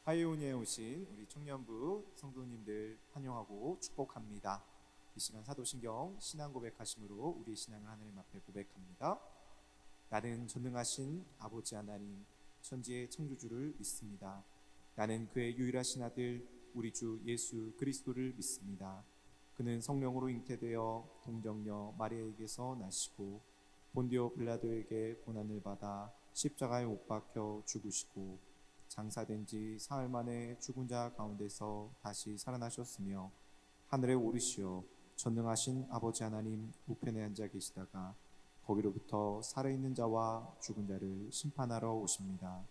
하이오니에 오신 우리 청년부 성도님들 환영하고 축복합니다. 이 시간 사도신경 신앙 고백하심으로 우리 신앙을 하나님 앞에 고백합니다. 나는 전능하신 아버지 하나님 천지의 창조주를 믿습니다. 나는 그의 유일하신 아들 우리 주 예수 그리스도를 믿습니다. 그는 성령으로 잉태되어 동정녀 마리아에게서 나시고 본디오 빌라도에게 고난을 받아 십자가에 못 박혀 죽으시고 장사된 지 사흘 만에 죽은 자 가운데서 다시 살아나셨으며 하늘에 오르시어 전능하신 아버지 하나님 우편에 앉아 계시다가 거기로부터 살아있는 자와 죽은 자를 심판하러 오십니다.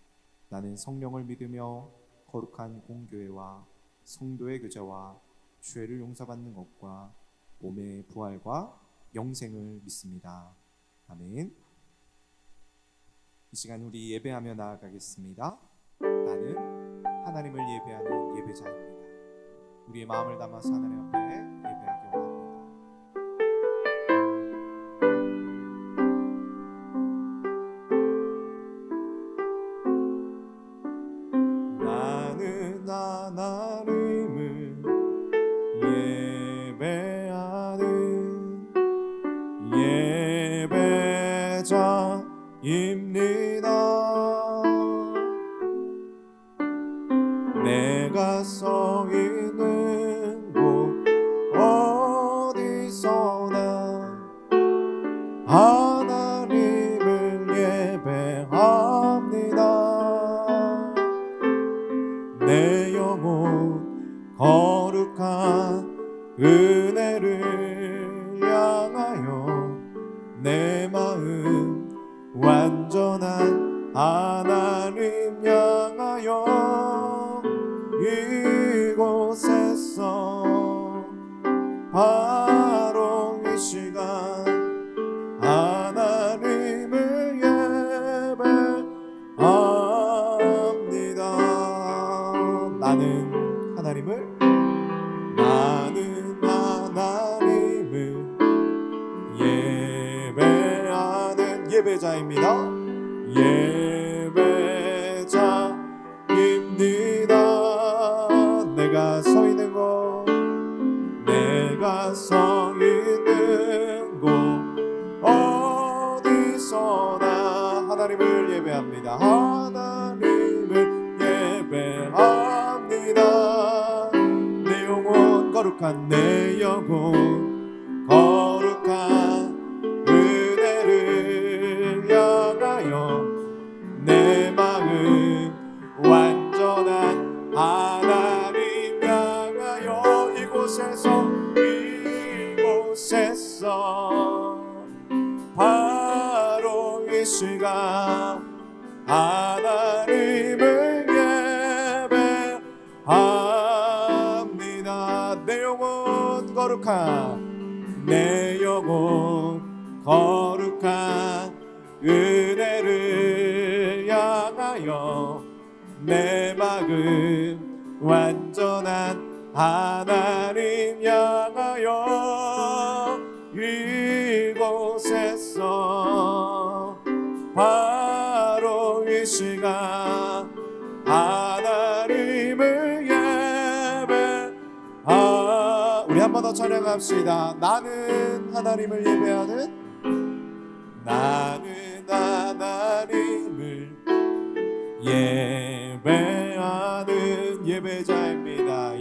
나는 성령을 믿으며 거룩한 공교회와 성도의 교제와 죄를 용서받는 것과 몸의 부활과 영생을 믿습니다. 아멘. 이 시간 우리 예배하며 나아가겠습니다. 나는 하나님을 예배하는 예배자입니다. 우리의 마음을 담아서 하나님 앞에 예배하기 원합니다. 나는 하나님을 예배하는 예배자입니다. 내가 서 있는 곳 어디서나 하나님을 예배합니다. 내 영혼 거룩한 은혜를 향하여 내 마음 완전한 하나님 향하여 이곳에서 바로 이 시간 하나님을 예배합니다. 나는 하나님을 예배하는 예배자입니다. 예배자입니다. 내가 서 있는 곳 어디서나 하나님을 예배합니다. 하나님을 예배합니다. 내 영혼 거룩한 은혜를 향하여 내 마음 완전한 하나님 향하여 이곳에서 바로 이 시간 하나님을 예배합니다. 내 영혼 거룩한 은혜를 향하여 내 마음 완전한 하나님 향하여 이곳에서 바로 이 시간 하나님을 우리 한 번 더 찬양합시다. 나는 하나님을 예배하는 예배자입니다.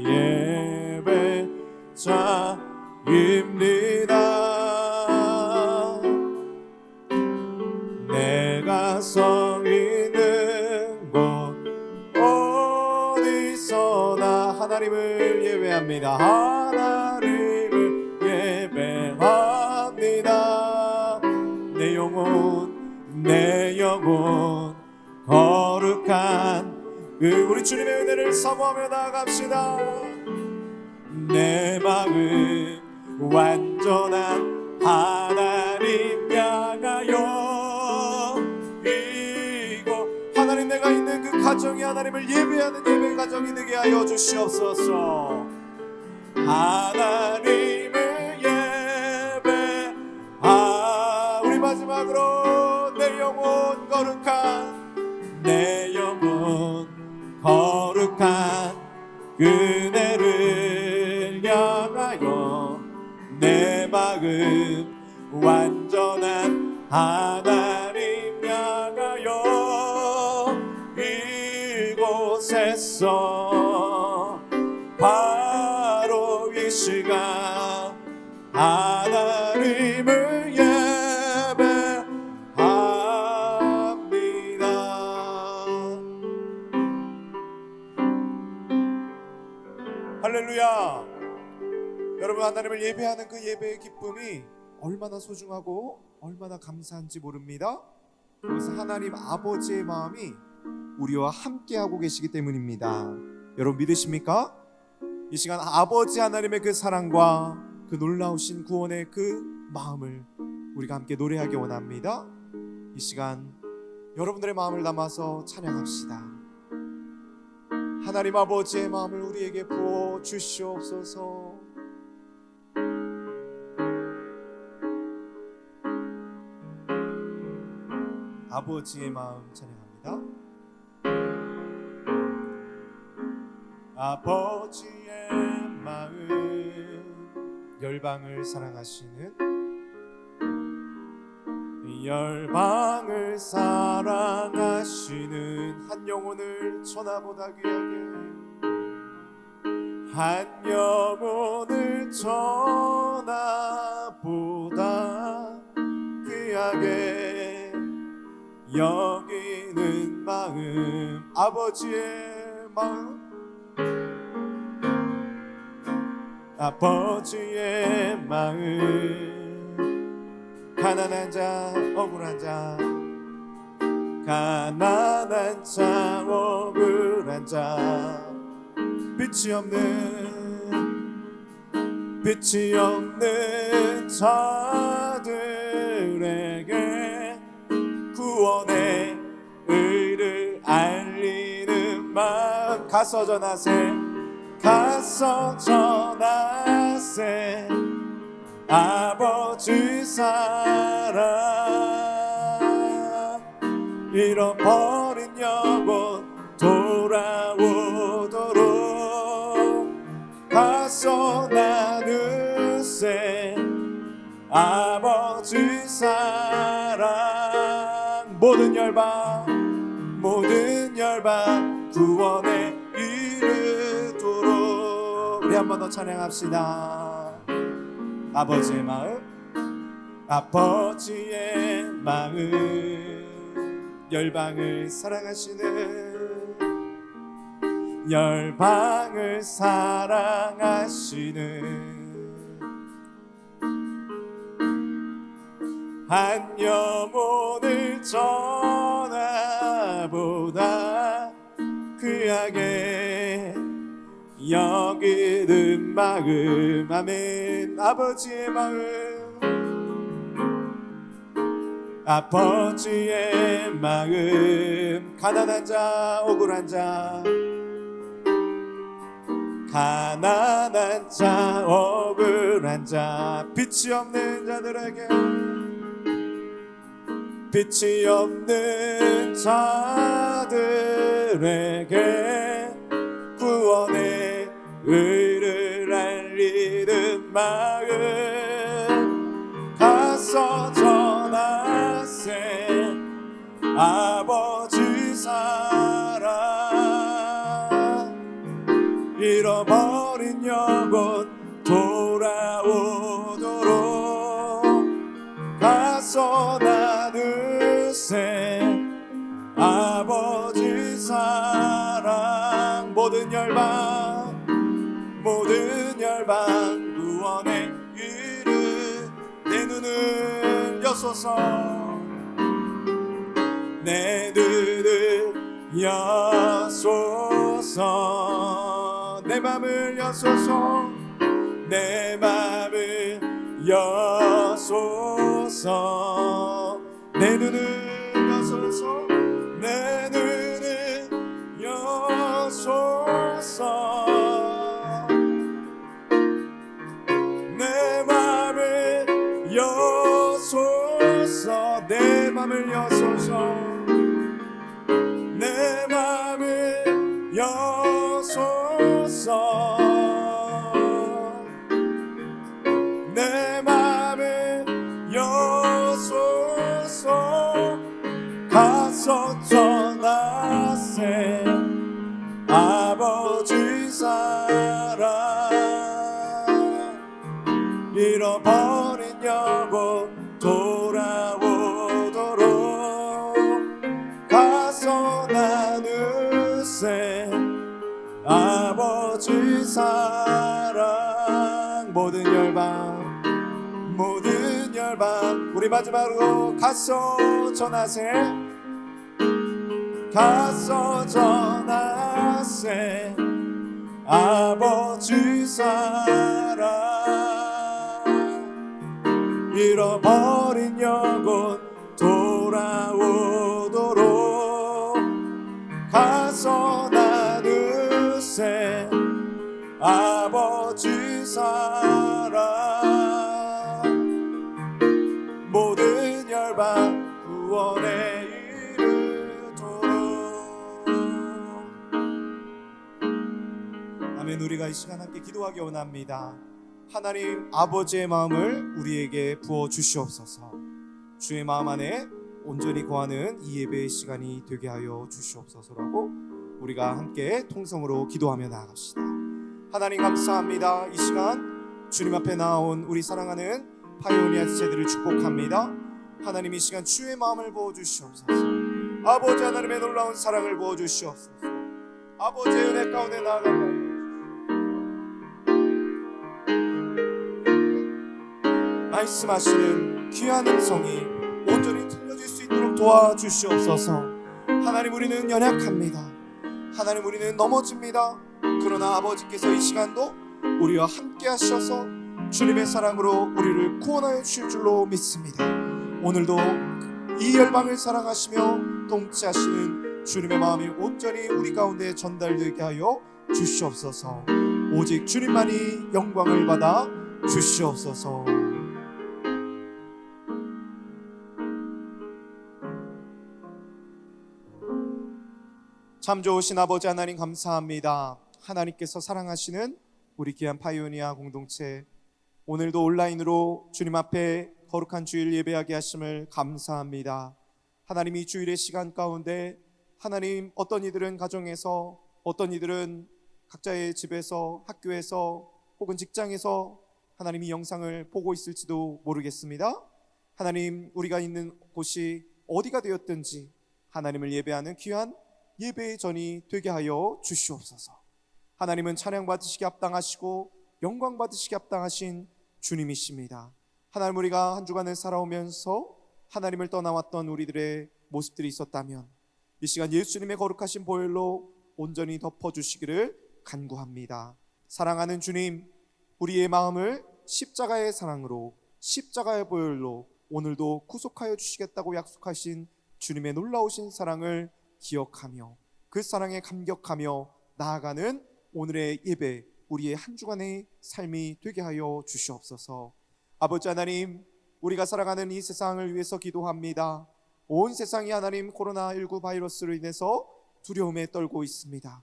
내가 서 있는 곳 어디서나 하나님을 예배합니다. 하나님을 예배합니다. 내 영혼 거룩한 우리 주님의 은혜를 사모하며 나아갑시다. 내 마음 완전한 하나님 향하여 하나님 내가 있는 그 가정이 하나님을 예배하는 예배 가정이 되게 하여 주시옵소서. 하나님을 우리 마지막으로 내 영혼 거룩한 거룩한 그대를 향하여 내 마음 완전한 하나님 향하여 이곳에서 바로 이 시간 하나님을 예배합니다. 할렐루야. 여러분, 하나님을 예배하는 그 예배의 기쁨이 얼마나 소중하고 얼마나 감사한지 모릅니다. 그것은 하나님 아버지의 마음이 우리와 함께하고 계시기 때문입니다. 여러분 믿으십니까? 이 시간 아버지 하나님의 그 사랑과 그 놀라우신 구원의 그 마음을 우리가 함께 노래하기 원합니다. 이 시간 여러분들의 마음을 담아서 찬양합시다. 하나님 아버지의 마음을 우리에게 부어 주시옵소서. 아버지의 마음 찬양합니다. 아버지의 마음, 열방을 사랑하시는, 열방을 사랑하시는 한 영혼을 천하보다 귀하게, 한 영혼을 천하보다 귀하게 여기는 마음, 아버지의 마음, 아버지의 마음, 가난한 자 억울한 자, 가난한 자 억울한 자, 빛이 없는 자들에게 구원의 의를 알리는 마음, 가서 전하세 아버지 사랑, 잃어버린 영혼 돌아오도록 가서 나누세 아버지 사랑, 모든 열방 구원에 이르도록. 우리 한 번 더 찬양합시다. 아버지의 마음, 열방을 사랑하시는, 열방을 사랑하시는 한 영혼을 전하보다 귀하게 여기는 마음, 아멘. 아버지의 마음, 가난한 자 억울한 자, 가난한 자 억울한 자, 빛이 없는 자들에게, 빛이 없는 자들에게 구원의 의를 알리는 마음, 가서 전하세 아버지 사랑, 잃어버린 영혼 돌아오도록 가서 나누세 아버지 사랑, 모든 열방 구원의 이름, 내 눈을 여소서, 내 눈을 여소서, 내 맘을 여소서, 내 맘을 여소서, 내 눈을 여소서, 내 눈을 여소서, 내 맘을 여소서, 내 맘을 여소서, 내 맘을 여소서. 주소서. 내 맘을 여소서. 가서 전하세 아버지 사랑. 잃어버린 영혼 돌아오도록 가서 나누세 아버지 사랑. 모든 열방 우리 마지막으로 가서 전하세. 가서 전하세 아버지 사랑. 잃어버린 영혼 돌아오도록 가서 나누세 아버지 사랑. 모든 열방 구원에 이르도록. 아멘. 우리가 이 시간 함께 기도하기 원합니다. 하나님 아버지의 마음을 우리에게 부어 주시옵소서. 주의 마음 안에 온전히 거하는 이 예배의 시간이 되게 하여 주시옵소서라고 우리가 함께 통성으로 기도하며 나아갑시다. 하나님 감사합니다. 이 시간 주님 앞에 나온 우리 사랑하는 파이오니아 지체들을 축복합니다. 하나님 이 시간 주의 마음을 부어 주시옵소서. 아버지 하나님의 놀라운 사랑을 부어 주시옵소서. 아버지의 은혜 가운데 나아가며 말씀하시는 귀한 음성이 온전히 들려질 수 있도록 도와주시옵소서. 하나님 우리는 연약합니다. 하나님 우리는 넘어집니다. 그러나 아버지께서 이 시간도 우리와 함께 하셔서 주님의 사랑으로 우리를 구원하여 주실 줄로 믿습니다. 오늘도 이 열방을 사랑하시며 통치하시는 주님의 마음이 온전히 우리 가운데 전달되게 하여 주시옵소서. 오직 주님만이 영광을 받아 주시옵소서. 참 좋으신 아버지 하나님 감사합니다. 하나님께서 사랑하시는 우리 귀한 파이오니아 공동체, 오늘도 온라인으로 주님 앞에 거룩한 주일 예배하게 하심을 감사합니다. 하나님 이 주일의 시간 가운데 하나님 어떤 이들은 가정에서, 어떤 이들은 각자의 집에서, 학교에서 혹은 직장에서 하나님 이 영상을 보고 있을지도 모르겠습니다. 하나님 우리가 있는 곳이 어디가 되었든지 하나님을 예배하는 귀한 예배의 전이 되게 하여 주시옵소서. 하나님은 찬양 받으시기 합당하시고 영광 받으시기 합당하신 주님이십니다. 하나님 우리가 한 주간을 살아오면서 하나님을 떠나왔던 우리들의 모습들이 있었다면 이 시간 예수님의 거룩하신 보혈로 온전히 덮어주시기를 간구합니다. 사랑하는 주님, 우리의 마음을 십자가의 사랑으로, 십자가의 보혈로 오늘도 구속하여 주시겠다고 약속하신 주님의 놀라우신 사랑을 기억하며 그 사랑에 감격하며 나아가는 오늘의 예배, 우리의 한 주간의 삶이 되게 하여 주시옵소서. 아버지 하나님, 우리가 살아가는 이 세상을 위해서 기도합니다. 온 세상이 하나님 코로나19 바이러스로 인해서 두려움에 떨고 있습니다.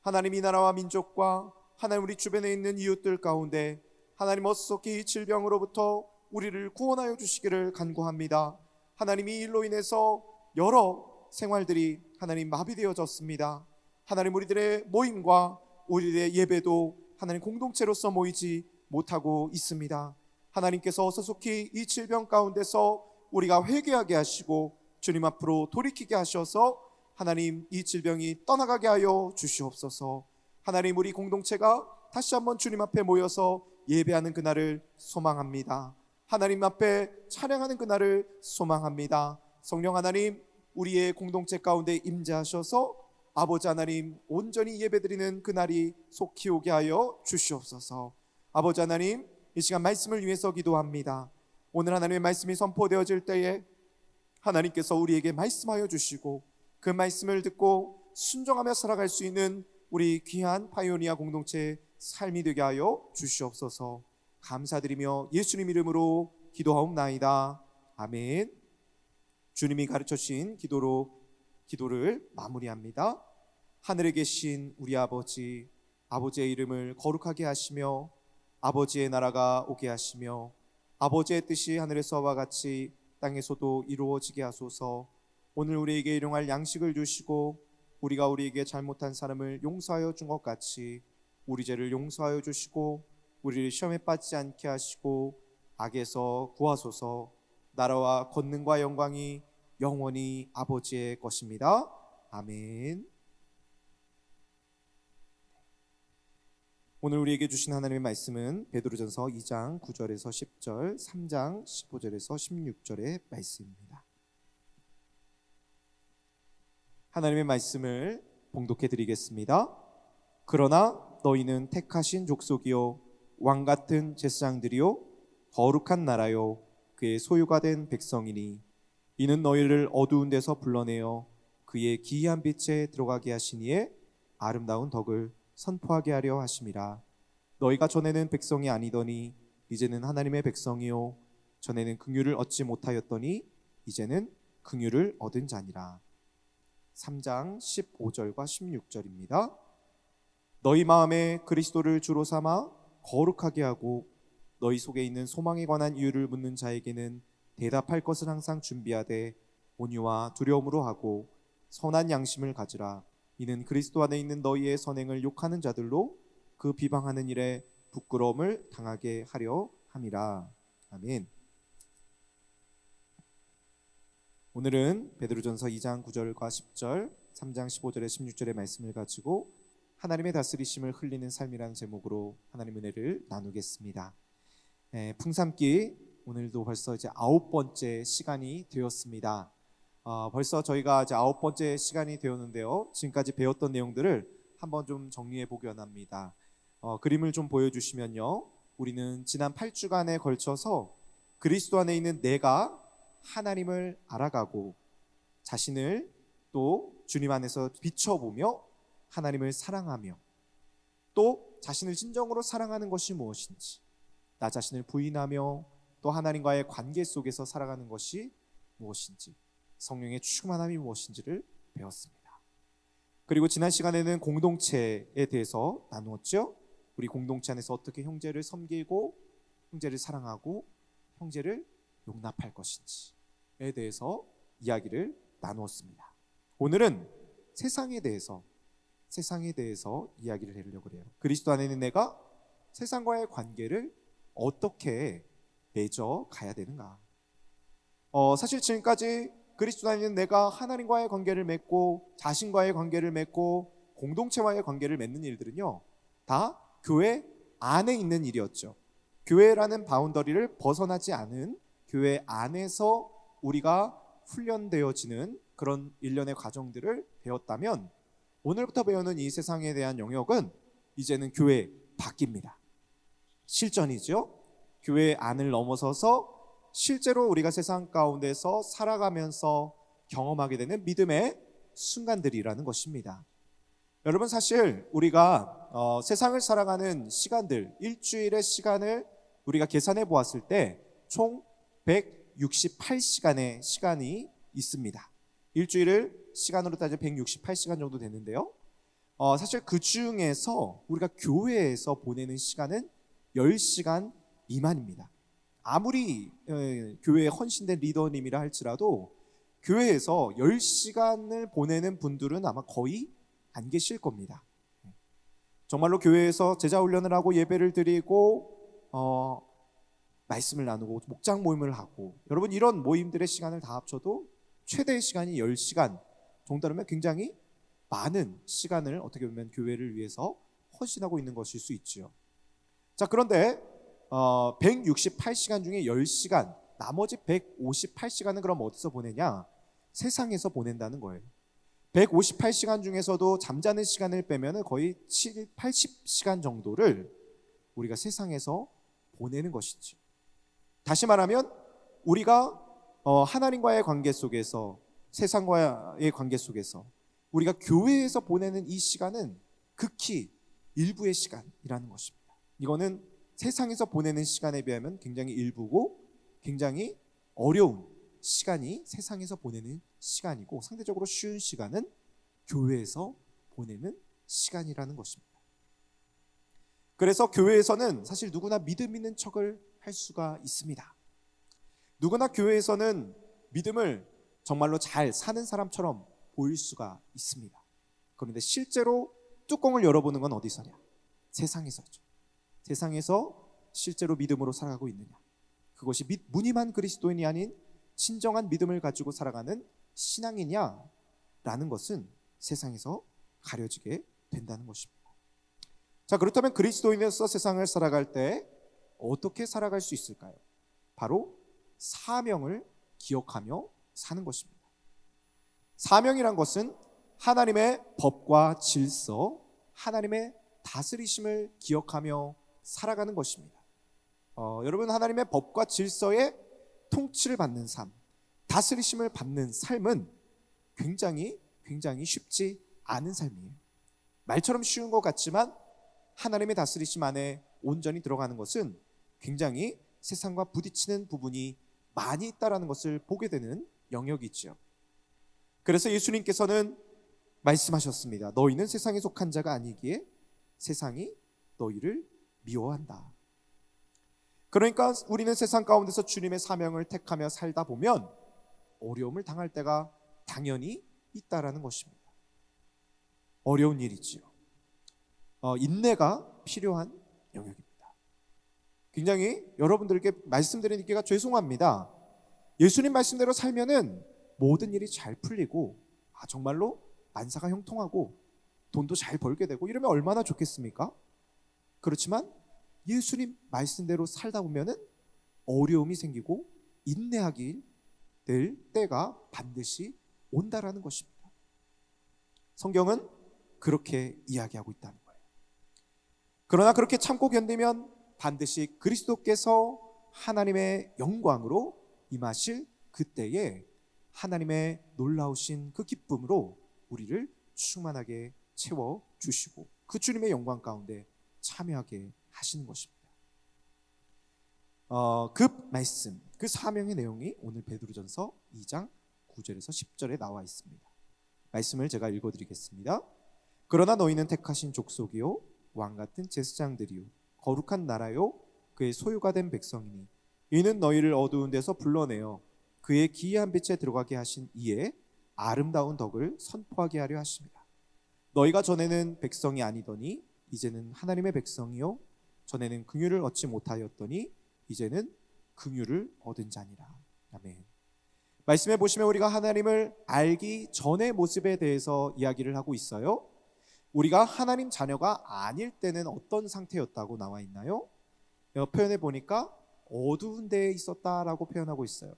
하나님 이 나라와 민족과 하나님 우리 주변에 있는 이웃들 가운데 하나님 어수속히 이 질병으로부터 우리를 구원하여 주시기를 간구합니다. 하나님 이 일로 인해서 여러 생활들이 하나님 마비되어졌습니다. 하나님 우리들의 모임과 우리들의 예배도 하나님 공동체로서 모이지 못하고 있습니다. 하나님께서 어서속히 이 질병 가운데서 우리가 회개하게 하시고 주님 앞으로 돌이키게 하셔서 하나님 이 질병이 떠나가게 하여 주시옵소서. 하나님 우리 공동체가 다시 한번 주님 앞에 모여서 예배하는 그날을 소망합니다. 하나님 앞에 찬양하는 그날을 소망합니다. 성령 하나님 우리의 공동체 가운데 임재하셔서 아버지 하나님 온전히 예배드리는 그날이 속히 오게 하여 주시옵소서. 아버지 하나님 이 시간 말씀을 위해서 기도합니다. 오늘 하나님의 말씀이 선포되어질 때에 하나님께서 우리에게 말씀하여 주시고 그 말씀을 듣고 순종하며 살아갈 수 있는 우리 귀한 파이오니아 공동체의 삶이 되게 하여 주시옵소서. 감사드리며 예수님 이름으로 기도하옵나이다. 아멘. 주님이 가르쳐 주신 기도를 마무리합니다. 하늘에 계신 우리 아버지, 아버지의 이름을 거룩하게 하시며 아버지의 나라가 오게 하시며 아버지의 뜻이 하늘에서와 같이 땅에서도 이루어지게 하소서. 오늘 우리에게 일용할 양식을 주시고 우리가 우리에게 잘못한 사람을 용서하여 준 것 같이 우리 죄를 용서하여 주시고 우리를 시험에 빠지지 않게 하시고 악에서 구하소서. 나라와 권능과 영광이 영원히 아버지의 것입니다. 아멘. 오늘 우리에게 주신 하나님의 말씀은 베드로전서 2장 9절에서 10절, 3장 15절에서 16절의 말씀입니다. 하나님의 말씀을 봉독해 드리겠습니다. 그러나 너희는 택하신 족속이요 왕같은 제사장들이요 거룩한 나라요 그의 소유가 된 백성이니 이는 너희를 어두운 데서 불러내어 그의 기이한 빛에 들어가게 하시니에 아름다운 덕을 선포하게 하려 하심이라. 너희가 전에는 백성이 아니더니 이제는 하나님의 백성이요 전에는 긍휼을 얻지 못하였더니 이제는 긍휼을 얻은 자니라. 3장 15절과 16절입니다. 너희 마음에 그리스도를 주로 삼아 거룩하게 하고 너희 속에 있는 소망에 관한 이유를 묻는 자에게는 대답할 것을 항상 준비하되 온유와 두려움으로 하고 선한 양심을 가지라. 이는 그리스도 안에 있는 너희의 선행을 욕하는 자들로 그 비방하는 일에 부끄러움을 당하게 하려 함이라. 아멘. 오늘은 베드로전서 2장 9절과 10절, 3장 15절에 16절의 말씀을 가지고 하나님의 다스리심을 흘리는 삶이라는 제목으로 하나님 은혜를 나누겠습니다. 풍삼기 오늘도 벌써 이제 9번째 시간이 되었습니다. 벌써 저희가 이제 9번째 시간이 되었는데요. 지금까지 배웠던 내용들을 한번 좀 정리해 보기 원합니다. 그림을 좀 보여주시면요. 우리는 지난 8주간에 걸쳐서 그리스도 안에 있는 내가 하나님을 알아가고 자신을 또 주님 안에서 비춰보며 하나님을 사랑하며 또 자신을 진정으로 사랑하는 것이 무엇인지, 나 자신을 부인하며 또 하나님과의 관계 속에서 살아가는 것이 무엇인지, 성령의 충만함이 무엇인지를 배웠습니다. 그리고 지난 시간에는 공동체에 대해서 나누었죠. 우리 공동체 안에서 어떻게 형제를 섬기고 형제를 사랑하고 형제를 용납할 것인지에 대해서 이야기를 나누었습니다. 오늘은 세상에 대해서 이야기를 해보려고 해요. 그리스도 안에 있는 내가 세상과의 관계를 어떻게 맺어 가야 되는가? 사실 지금까지 그리스도 안에 있는 내가 하나님과의 관계를 맺고 자신과의 관계를 맺고 공동체와의 관계를 맺는 일들은요, 다 교회 안에 있는 일이었죠. 교회라는 바운더리를 벗어나지 않은 교회 안에서 우리가 훈련되어지는 그런 일련의 과정들을 배웠다면, 오늘부터 배우는 이 세상에 대한 영역은 이제는 교회 밖입니다. 실전이죠. 교회 안을 넘어서서 실제로 우리가 세상 가운데서 살아가면서 경험하게 되는 믿음의 순간들이라는 것입니다. 여러분, 사실 우리가 세상을 살아가는 시간들, 일주일의 시간을 우리가 계산해 보았을 때 총 168시간의 시간이 있습니다. 일주일을 시간으로 따지면 168시간 정도 되는데요. 사실 그 중에서 우리가 교회에서 보내는 시간은 10시간 미만입니다. 아무리 교회에 헌신된 리더님이라 할지라도 교회에서 10시간을 보내는 분들은 아마 거의 안 계실 겁니다. 정말로 교회에서 제자 훈련을 하고 예배를 드리고 말씀을 나누고 목장 모임을 하고, 여러분 이런 모임들의 시간을 다 합쳐도 최대의 시간이 10시간 정도라면 굉장히 많은 시간을 어떻게 보면 교회를 위해서 헌신하고 있는 것일 수 있죠. 자, 그런데 168시간 중에 10시간, 나머지 158시간은 그럼 어디서 보내냐? 세상에서 보낸다는 거예요. 158시간 중에서도 잠자는 시간을 빼면 거의 80시간 정도를 우리가 세상에서 보내는 것이지. 다시 말하면 우리가 하나님과의 관계 속에서, 세상과의 관계 속에서 우리가 교회에서 보내는 이 시간은 극히 일부의 시간이라는 것입니다. 이거는 세상에서 보내는 시간에 비하면 굉장히 일부고 굉장히 어려운 시간이 세상에서 보내는 시간이고, 상대적으로 쉬운 시간은 교회에서 보내는 시간이라는 것입니다. 그래서 교회에서는 사실 누구나 믿음 있는 척을 할 수가 있습니다. 누구나 교회에서는 믿음을 정말로 잘 사는 사람처럼 보일 수가 있습니다. 그런데 실제로 뚜껑을 열어보는 건 어디서냐? 세상에서죠. 세상에서 실제로 믿음으로 살아가고 있느냐? 그것이 무늬만 그리스도인이 아닌 진정한 믿음을 가지고 살아가는 신앙이냐라는 것은 세상에서 가려지게 된다는 것입니다. 자, 그렇다면 그리스도인으로서 세상을 살아갈 때 어떻게 살아갈 수 있을까요? 바로 사명을 기억하며 사는 것입니다. 사명이란 것은 하나님의 법과 질서, 하나님의 다스리심을 기억하며 살아가는 것입니다. 여러분, 하나님의 법과 질서의 통치를 받는 삶, 다스리심을 받는 삶은 굉장히 쉽지 않은 삶이에요. 말처럼 쉬운 것 같지만 하나님의 다스리심 안에 온전히 들어가는 것은 굉장히 세상과 부딪히는 부분이 많이 있다는 것을 보게 되는 영역이죠. 그래서 예수님께서는 말씀하셨습니다. 너희는 세상에 속한 자가 아니기에 세상이 너희를 미워한다. 그러니까 우리는 세상 가운데서 주님의 사명을 택하며 살다 보면 어려움을 당할 때가 당연히 있다라는 것입니다. 어려운 일이지요. 인내가 필요한 영역입니다. 굉장히 여러분들께 말씀드리기가 죄송합니다. 예수님 말씀대로 살면은 모든 일이 잘 풀리고 정말로 만사가 형통하고 돈도 잘 벌게 되고 이러면 얼마나 좋겠습니까? 그렇지만 예수님 말씀대로 살다 보면은 어려움이 생기고 인내하길 될 때가 반드시 온다라는 것입니다. 성경은 그렇게 이야기하고 있다는 거예요. 그러나 그렇게 참고 견디면 반드시 그리스도께서 하나님의 영광으로 임하실 그때에 하나님의 놀라우신 그 기쁨으로 우리를 충만하게 채워주시고 그 주님의 영광 가운데 참여하게 하시는 것입니다. 그 말씀, 그 사명의 내용이 오늘 베드로전서 2장 9절에서 10절에 나와 있습니다. 말씀을 제가 읽어드리겠습니다. 그러나 너희는 택하신 족속이요 왕같은 제사장들이요 거룩한 나라요 그의 소유가 된 백성이니 이는 너희를 어두운 데서 불러내어 그의 기이한 빛에 들어가게 하신 이의 아름다운 덕을 선포하게 하려 하십니다. 너희가 전에는 백성이 아니더니 이제는 하나님의 백성이요 전에는 긍휼을 얻지 못하였더니 이제는 긍휼을 얻은 자니라. 아멘. 말씀해 보시면 우리가 하나님을 알기 전의 모습에 대해서 이야기를 하고 있어요. 우리가 하나님 자녀가 아닐 때는 어떤 상태였다고 나와 있나요? 표현해 보니까 어두운 데에 있었다라고 표현하고 있어요.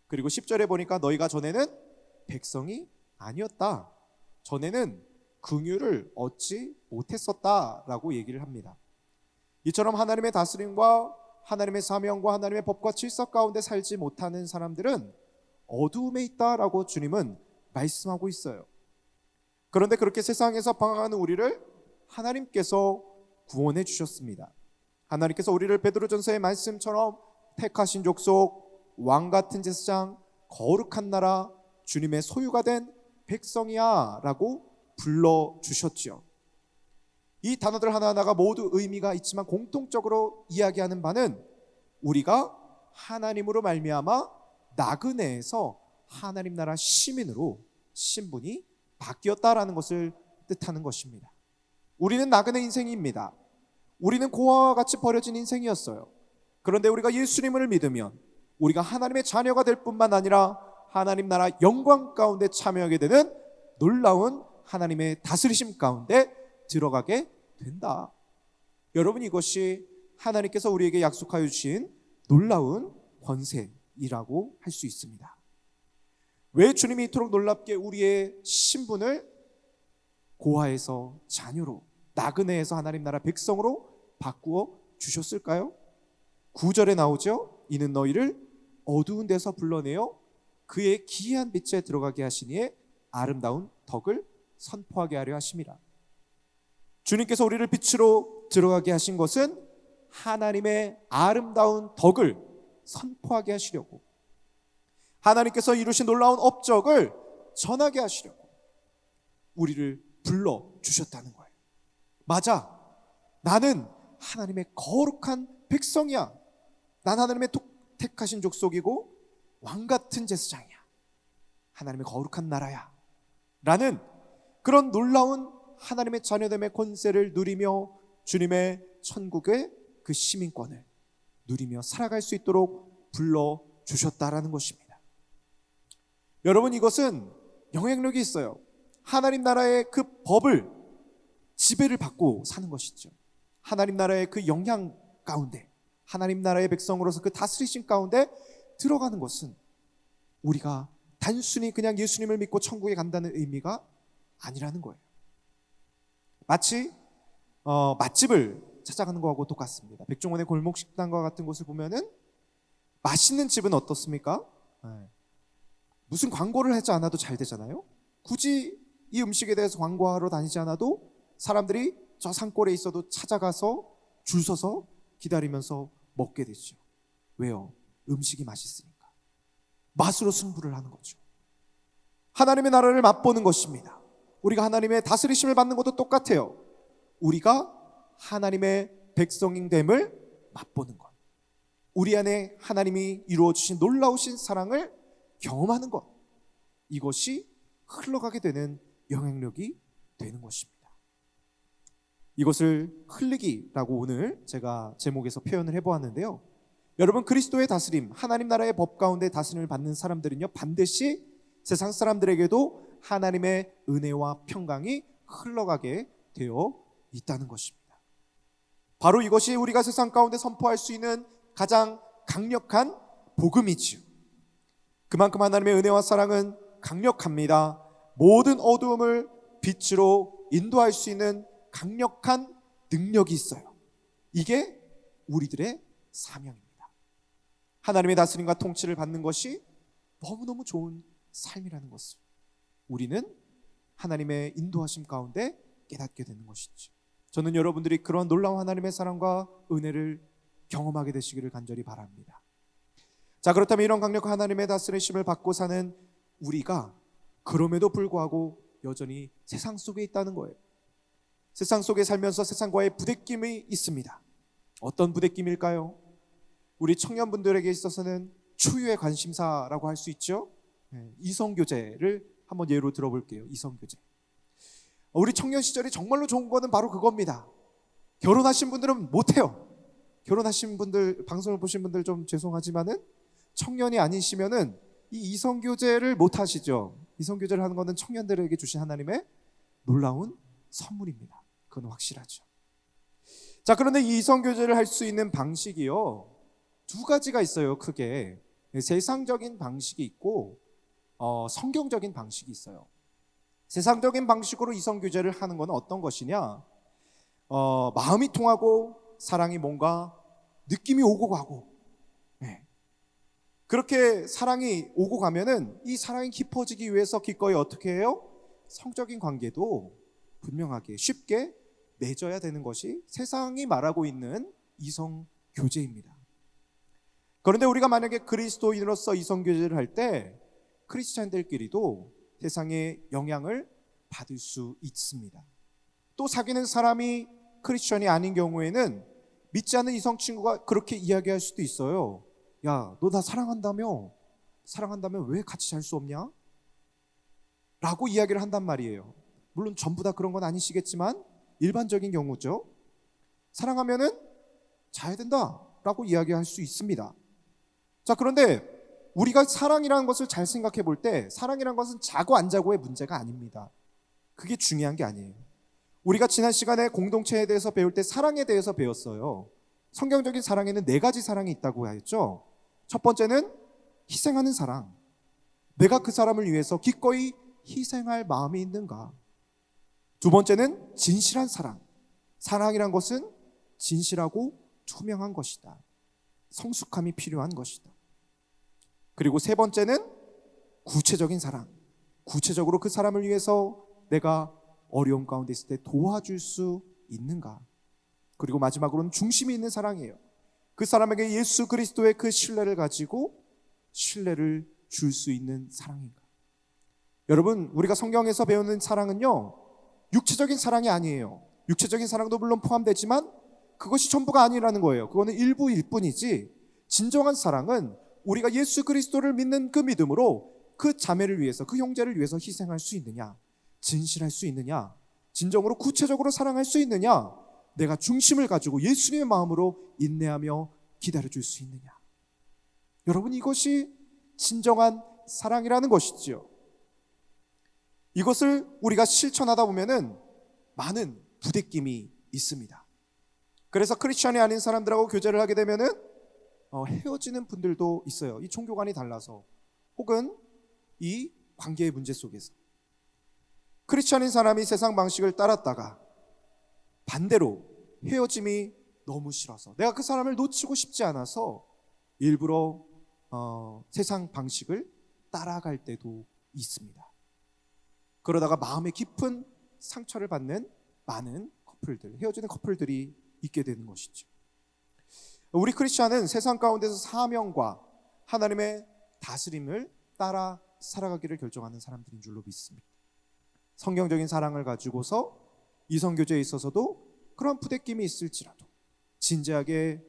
그리고 10절에 보니까 너희가 전에는 백성이 아니었다. 전에는 긍휼을 얻지 못했었다라고 얘기를 합니다. 이처럼 하나님의 다스림과 하나님의 사명과 하나님의 법과 질서 가운데 살지 못하는 사람들은 어두움에 있다라고 주님은 말씀하고 있어요. 그런데 그렇게 세상에서 방황하는 우리를 하나님께서 구원해 주셨습니다. 하나님께서 우리를 베드로전서의 말씀처럼 택하신 족속, 왕같은 제사장, 거룩한 나라, 주님의 소유가 된 백성이야 라고 불러주셨죠. 이 단어들 하나하나가 모두 의미가 있지만 공통적으로 이야기하는 바는 우리가 하나님으로 말미암아 나그네에서 하나님 나라 시민으로 신분이 바뀌었다라는 것을 뜻하는 것입니다. 우리는 나그네 인생입니다. 우리는 고아와 같이 버려진 인생이었어요. 그런데 우리가 예수님을 믿으면 우리가 하나님의 자녀가 될 뿐만 아니라 하나님 나라 영광 가운데 참여하게 되는 놀라운 하나님의 다스리심 가운데 들어가게 된다. 여러분, 이것이 하나님께서 우리에게 약속하여 주신 놀라운 권세이라고 할 수 있습니다. 왜 주님이 이토록 놀랍게 우리의 신분을 고아에서 자녀로, 나그네에서 하나님 나라 백성으로 바꾸어 주셨을까요? 9절에 나오죠. 이는 너희를 어두운 데서 불러내어 그의 기이한 빛에 들어가게 하시니에 아름다운 덕을 선포하게 하려 하심이라. 주님께서 우리를 빛으로 들어가게 하신 것은 하나님의 아름다운 덕을 선포하게 하시려고, 하나님께서 이루신 놀라운 업적을 전하게 하시려고 우리를 불러주셨다는 거예요. 맞아, 나는 하나님의 거룩한 백성이야. 난 하나님의 택하신 족속이고 왕같은 제사장이야. 하나님의 거룩한 나라야. 라는 그런 놀라운 하나님의 자녀됨의 권세를 누리며 주님의 천국의 그 시민권을 누리며 살아갈 수 있도록 불러주셨다라는 것입니다. 여러분, 이것은 영향력이 있어요. 하나님 나라의 그 법을 지배를 받고 사는 것이죠. 하나님 나라의 그 영향 가운데, 하나님 나라의 백성으로서 그 다스리심 가운데 들어가는 것은 우리가 단순히 그냥 예수님을 믿고 천국에 간다는 의미가 아니라는 거예요. 마치 맛집을 찾아가는 거하고 똑같습니다. 백종원의 골목식당과 같은 곳을 보면은 맛있는 집은 어떻습니까? 무슨 광고를 하지 않아도 잘 되잖아요. 굳이 이 음식에 대해서 광고하러 다니지 않아도 사람들이 저 산골에 있어도 찾아가서 줄 서서 기다리면서 먹게 되죠. 왜요? 음식이 맛있으니까. 맛으로 승부를 하는 거죠. 하나님의 나라를 맛보는 것입니다. 우리가 하나님의 다스리심을 받는 것도 똑같아요. 우리가 하나님의 백성됨을 맛보는 것, 우리 안에 하나님이 이루어주신 놀라우신 사랑을 경험하는 것, 이것이 흘러가게 되는 영향력이 되는 것입니다. 이것을 흘리기라고 오늘 제가 제목에서 표현을 해보았는데요. 여러분, 그리스도의 다스림, 하나님 나라의 법 가운데 다스림을 받는 사람들은요, 반드시 세상 사람들에게도 하나님의 은혜와 평강이 흘러가게 되어 있다는 것입니다. 바로 이것이 우리가 세상 가운데 선포할 수 있는 가장 강력한 복음이지요. 그만큼 하나님의 은혜와 사랑은 강력합니다. 모든 어두움을 빛으로 인도할 수 있는 강력한 능력이 있어요. 이게 우리들의 사명입니다. 하나님의 다스림과 통치를 받는 것이 너무너무 좋은 삶이라는 것을 우리는 하나님의 인도하심 가운데 깨닫게 되는 것이죠. 저는 여러분들이 그런 놀라운 하나님의 사랑과 은혜를 경험하게 되시기를 간절히 바랍니다. 자, 그렇다면 이런 강력한 하나님의 다스리심을 받고 사는 우리가 그럼에도 불구하고 여전히 세상 속에 있다는 거예요. 세상 속에 살면서 세상과의 부대낌이 있습니다. 어떤 부대낌일까요? 우리 청년분들에게 있어서는 초유의 관심사라고 할 수 있죠. 이성교제를 한번 예로 들어볼게요. 이성교제. 우리 청년 시절이 정말로 좋은 거는 바로 그겁니다. 결혼하신 분들은 못해요. 결혼하신 분들, 방송을 보신 분들 좀 죄송하지만은 청년이 아니시면은 이 이성교제를 못 하시죠. 이성교제를 하는 거는 청년들에게 주신 하나님의 놀라운 선물입니다. 그건 확실하죠. 자, 그런데 이 이성교제를 할 수 있는 방식이요, 두 가지가 있어요. 크게 세상적인 방식이 있고 성경적인 방식이 있어요. 세상적인 방식으로 이성교제를 하는 건 어떤 것이냐, 마음이 통하고 사랑이 뭔가 느낌이 오고 가고, 그렇게 사랑이 오고 가면은 이 사랑이 깊어지기 위해서 기꺼이 어떻게 해요? 성적인 관계도 분명하게 쉽게 맺어야 되는 것이 세상이 말하고 있는 이성교제입니다. 그런데 우리가 만약에 그리스도인으로서 이성교제를 할 때 크리스찬들끼리도 세상의 영향을 받을 수 있습니다. 또 사귀는 사람이 크리스찬이 아닌 경우에는 믿지 않는 이성 친구가 그렇게 이야기할 수도 있어요. 야, 너 나 사랑한다며? 사랑한다면 왜 같이 잘 수 없냐? 라고 이야기를 한단 말이에요. 물론 전부 다 그런 건 아니시겠지만 일반적인 경우죠. 사랑하면은 자야 된다 라고 이야기할 수 있습니다. 자, 그런데 우리가 사랑이라는 것을 잘 생각해 볼 때 사랑이라는 것은 자고 안 자고의 문제가 아닙니다. 그게 중요한 게 아니에요. 우리가 지난 시간에 공동체에 대해서 배울 때 사랑에 대해서 배웠어요. 성경적인 사랑에는 4가지 사랑이 있다고 했죠. 첫 번째는 희생하는 사랑. 내가 그 사람을 위해서 기꺼이 희생할 마음이 있는가. 두 번째는 진실한 사랑. 사랑이란 것은 진실하고 투명한 것이다. 성숙함이 필요한 것이다. 그리고 세 번째는 구체적인 사랑. 구체적으로 그 사람을 위해서 내가 어려움 가운데 있을 때 도와줄 수 있는가. 그리고 마지막으로는 중심이 있는 사랑이에요. 그 사람에게 예수 그리스도의 그 신뢰를 가지고 신뢰를 줄 수 있는 사랑인가. 여러분, 우리가 성경에서 배우는 사랑은요, 육체적인 사랑이 아니에요. 육체적인 사랑도 물론 포함되지만 그것이 전부가 아니라는 거예요. 그거는 일부일 뿐이지, 진정한 사랑은 우리가 예수 그리스도를 믿는 그 믿음으로 그 자매를 위해서, 그 형제를 위해서 희생할 수 있느냐, 진실할 수 있느냐, 진정으로 구체적으로 사랑할 수 있느냐, 내가 중심을 가지고 예수님의 마음으로 인내하며 기다려줄 수 있느냐. 여러분, 이것이 진정한 사랑이라는 것이지요. 이것을 우리가 실천하다 보면은 많은 부대낌이 있습니다. 그래서 크리스천이 아닌 사람들하고 교제를 하게 되면은 헤어지는 분들도 있어요. 이 종교관이 달라서, 혹은 이 관계의 문제 속에서. 크리스천인 사람이 세상 방식을 따랐다가 반대로 헤어짐이 너무 싫어서, 내가 그 사람을 놓치고 싶지 않아서 일부러 세상 방식을 따라갈 때도 있습니다. 그러다가 마음에 깊은 상처를 받는 많은 커플들, 헤어지는 커플들이 있게 되는 것이죠. 우리 크리스천은 세상 가운데서 사명과 하나님의 다스림을 따라 살아가기를 결정하는 사람들인 줄로 믿습니다. 성경적인 사랑을 가지고서 이성교제에 있어서도 그런 부대낌이 있을지라도 진지하게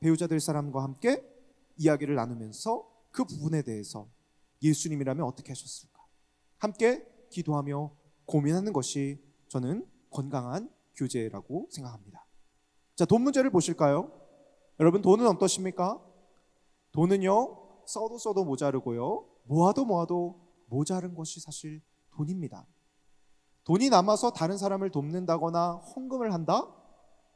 배우자 될 사람과 함께 이야기를 나누면서 그 부분에 대해서 예수님이라면 어떻게 하셨을까 함께 기도하며 고민하는 것이 저는 건강한 교제라고 생각합니다. 자, 돈 문제를 보실까요? 여러분, 돈은 어떠십니까? 돈은요, 써도 모자르고요, 모아도 모자른 것이 사실 돈입니다. 돈이 남아서 다른 사람을 돕는다거나 헌금을 한다?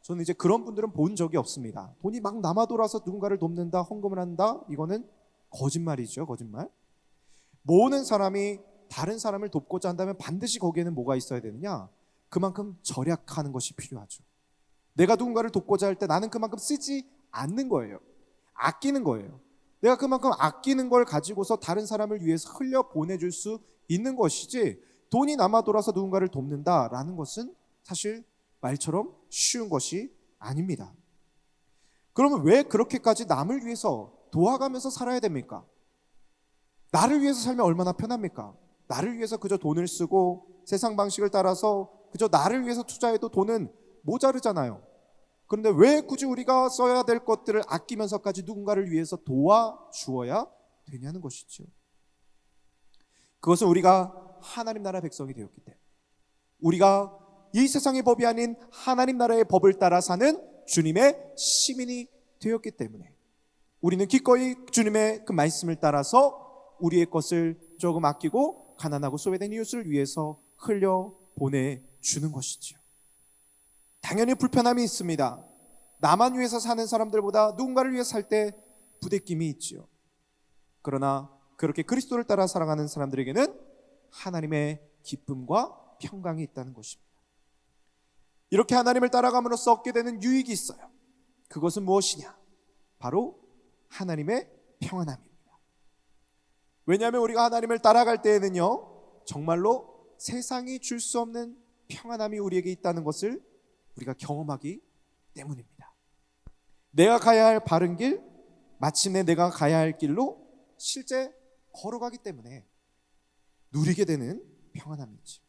저는 이제 그런 분들은 본 적이 없습니다. 돈이 막 남아 돌아서 누군가를 돕는다, 헌금을 한다? 이거는 거짓말이죠, 거짓말. 모으는 사람이 다른 사람을 돕고자 한다면 반드시 거기에는 뭐가 있어야 되느냐? 그만큼 절약하는 것이 필요하죠. 내가 누군가를 돕고자 할 때 나는 그만큼 쓰지 않는 거예요. 아끼는 거예요. 내가 그만큼 아끼는 걸 가지고서 다른 사람을 위해서 흘려 보내줄 수 있는 것이지, 돈이 남아 돌아서 누군가를 돕는다라는 것은 사실 말처럼 쉬운 것이 아닙니다. 그러면 왜 그렇게까지 남을 위해서 도와가면서 살아야 됩니까? 나를 위해서 살면 얼마나 편합니까? 나를 위해서 그저 돈을 쓰고 세상 방식을 따라서 그저 나를 위해서 투자해도 돈은 모자르잖아요. 그런데 왜 굳이 우리가 써야 될 것들을 아끼면서까지 누군가를 위해서 도와주어야 되냐는 것이죠. 그것은 우리가 하나님 나라 백성이 되었기 때문에, 우리가 이 세상의 법이 아닌 하나님 나라의 법을 따라 사는 주님의 시민이 되었기 때문에 우리는 기꺼이 주님의 그 말씀을 따라서 우리의 것을 조금 아끼고 가난하고 소외된 이웃을 위해서 흘려 보내주는 것이지요. 당연히 불편함이 있습니다. 나만 위해서 사는 사람들보다 누군가를 위해서 살 때 부대낌이 있지요. 그러나 그렇게 그리스도를 따라 살아가는 사람들에게는 하나님의 기쁨과 평강이 있다는 것입니다. 이렇게 하나님을 따라감으로써 얻게 되는 유익이 있어요. 그것은 무엇이냐? 바로 하나님의 평안함입니다. 왜냐하면 우리가 하나님을 따라갈 때에는요, 정말로 세상이 줄 수 없는 평안함이 우리에게 있다는 것을 우리가 경험하기 때문입니다. 내가 가야 할 바른 길, 마침내 내가 가야 할 길로 실제 걸어가기 때문에 누리게 되는 평안함이지.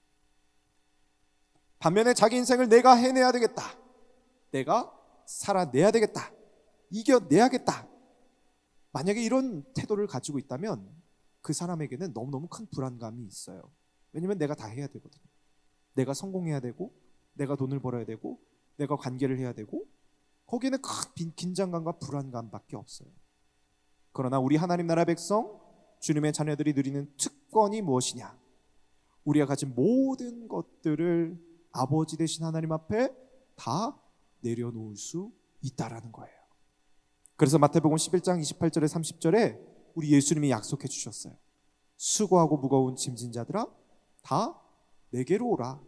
반면에 자기 인생을 내가 해내야 되겠다, 내가 살아내야 되겠다, 이겨내야겠다, 만약에 이런 태도를 가지고 있다면 그 사람에게는 너무너무 큰 불안감이 있어요. 왜냐하면 내가 다 해야 되거든요. 내가 성공해야 되고, 내가 돈을 벌어야 되고, 내가 관계를 해야 되고, 거기에는 큰 긴장감과 불안감밖에 없어요. 그러나 우리 하나님 나라 백성, 주님의 자녀들이 누리는 특권이 무엇이냐? 우리가 가진 모든 것들을 아버지 되신 하나님 앞에 다 내려놓을 수 있다라는 거예요. 그래서 마태복음 11장 28절에 30절에 우리 예수님이 약속해 주셨어요. 수고하고 무거운 짐진 자들아, 다 내게로 오라.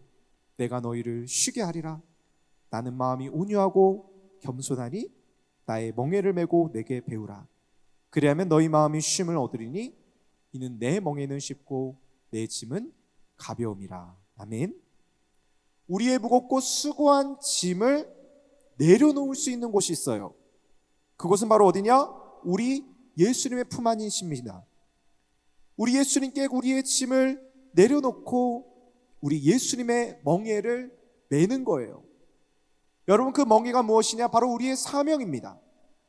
내가 너희를 쉬게 하리라. 나는 마음이 온유하고 겸손하니 나의 멍에를 메고 내게 배우라. 그리하면 너희 마음이 쉼을 얻으리니 이는 내 멍에는 쉽고 내 짐은 가벼움이라. 아멘. 우리의 무겁고 수고한 짐을 내려놓을 수 있는 곳이 있어요. 그곳은 바로 어디냐? 우리 예수님의 품 안이십니다. 우리 예수님께 우리의 짐을 내려놓고 우리 예수님의 멍에를 매는 거예요. 여러분, 그 멍에가 무엇이냐? 바로 우리의 사명입니다.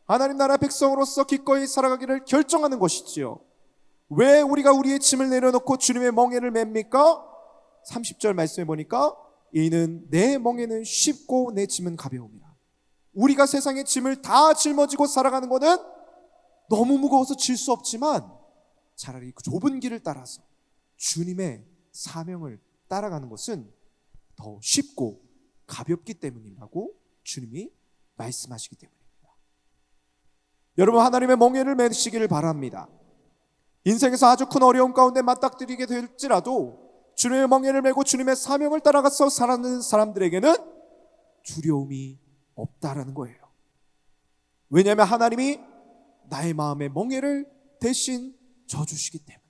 하나님 나라 백성으로서 기꺼이 살아가기를 결정하는 것이지요. 왜 우리가 우리의 짐을 내려놓고 주님의 멍에를 맵니까? 30절 말씀해 보니까 이는 내 멍에는 쉽고 내 짐은 가벼움이라. 우리가 세상의 짐을 다 짊어지고 살아가는 것은 너무 무거워서 질 수 없지만 차라리 그 좁은 길을 따라서 주님의 사명을 따라가는 것은 더 쉽고 가볍기 때문이라고 주님이 말씀하시기 때문입니다. 여러분, 하나님의 멍에를 매시기를 바랍니다. 인생에서 아주 큰 어려움 가운데 맞닥뜨리게 될지라도 주님의 멍에를 메고 주님의 사명을 따라가서 살아가는 사람들에게는 두려움이 없다라는 거예요. 왜냐하면 하나님이 나의 마음의 멍에를 대신 져주시기 때문에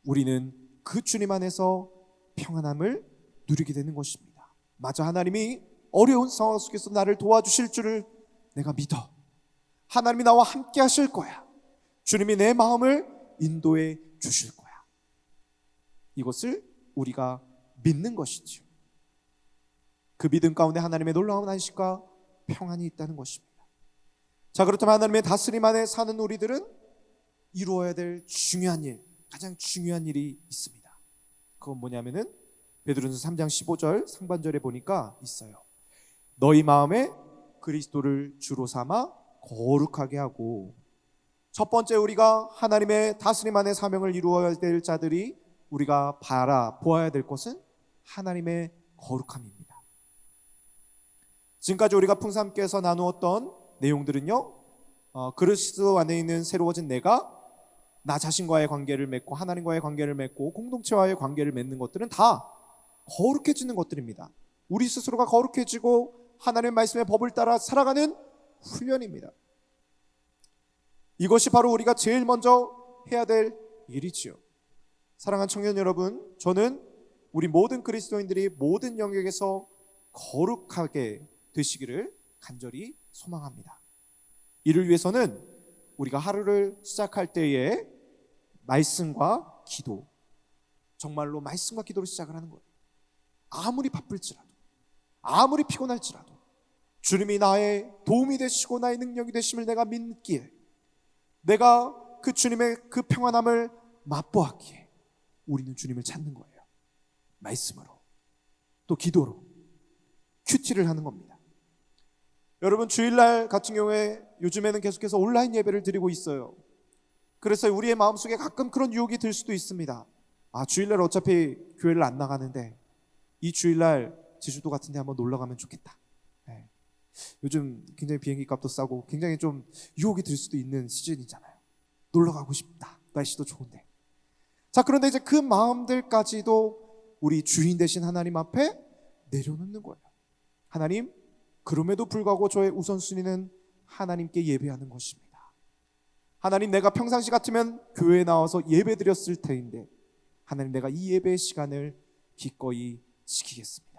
우리는 그 주님 안에서 평안함을 누리게 되는 것입니다. 맞아, 하나님이 어려운 상황 속에서 나를 도와주실 줄을 내가 믿어. 하나님이 나와 함께 하실 거야. 주님이 내 마음을 인도해 주실 거야. 이것을 우리가 믿는 것이죠. 그 믿음 가운데 하나님의 놀라운 안식과 평안이 있다는 것입니다. 자, 그렇다면 하나님의 다스림 안에 사는 우리들은 이루어야 될 중요한 일, 가장 중요한 일이 있습니다. 그건 뭐냐면은 베드로전서 3장 15절 상반절에 보니까 있어요. 너희 마음에 그리스도를 주로 삼아 거룩하게 하고. 첫 번째, 우리가 하나님의 다스림 안에 사명을 이루어야 될 자들이 우리가 바라보아야 될 것은 하나님의 거룩함입니다. 지금까지 우리가 풍삼께서 나누었던 내용들은요, 그리스도 안에 있는 새로워진 내가 나 자신과의 관계를 맺고 하나님과의 관계를 맺고 공동체와의 관계를 맺는 것들은 다 거룩해지는 것들입니다. 우리 스스로가 거룩해지고 하나님의 말씀의 법을 따라 살아가는 훈련입니다. 이것이 바로 우리가 제일 먼저 해야 될 일이지요. 사랑하는 청년 여러분, 저는 우리 모든 그리스도인들이 모든 영역에서 거룩하게 되시기를 간절히 소망합니다. 이를 위해서는 우리가 하루를 시작할 때에 말씀과 기도, 정말로 말씀과 기도로 시작을 하는 거예요. 아무리 바쁠지라도, 아무리 피곤할지라도 주님이 나의 도움이 되시고 나의 능력이 되심을 내가 믿기에, 내가 그 주님의 그 평안함을 맛보았기에 우리는 주님을 찾는 거예요. 말씀으로, 또 기도로 큐티를 하는 겁니다. 여러분, 주일날 같은 경우에 요즘에는 계속해서 온라인 예배를 드리고 있어요. 그래서 우리의 마음속에 가끔 그런 유혹이 들 수도 있습니다. 아, 주일날 어차피 교회를 안 나가는데 이 주일날 제주도 같은 데 한번 놀러 가면 좋겠다. 네. 요즘 굉장히 비행기 값도 싸고 굉장히 좀 유혹이 들 수도 있는 시즌이잖아요. 놀러 가고 싶다. 날씨도 좋은데. 자, 그런데 이제 그 마음들까지도 우리 주인 되신 하나님 앞에 내려놓는 거예요. 하나님, 그럼에도 불구하고 저의 우선순위는 하나님께 예배하는 것입니다. 하나님, 내가 평상시 같으면 교회에 나와서 예배 드렸을 테인데 하나님, 내가 이 예배의 시간을 기꺼이 지키겠습니다.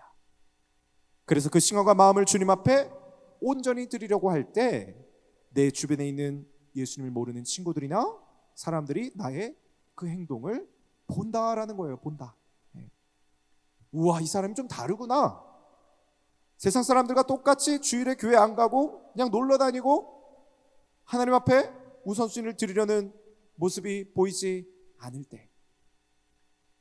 그래서 그 신앙과 마음을 주님 앞에 온전히 드리려고 할 때 내 주변에 있는 예수님을 모르는 친구들이나 사람들이 나의 그 행동을 본다라는 거예요. 본다. 우와, 이 사람이 좀 다르구나. 세상 사람들과 똑같이 주일에 교회 안 가고 그냥 놀러 다니고 하나님 앞에 우선순위를 드리려는 모습이 보이지 않을 때,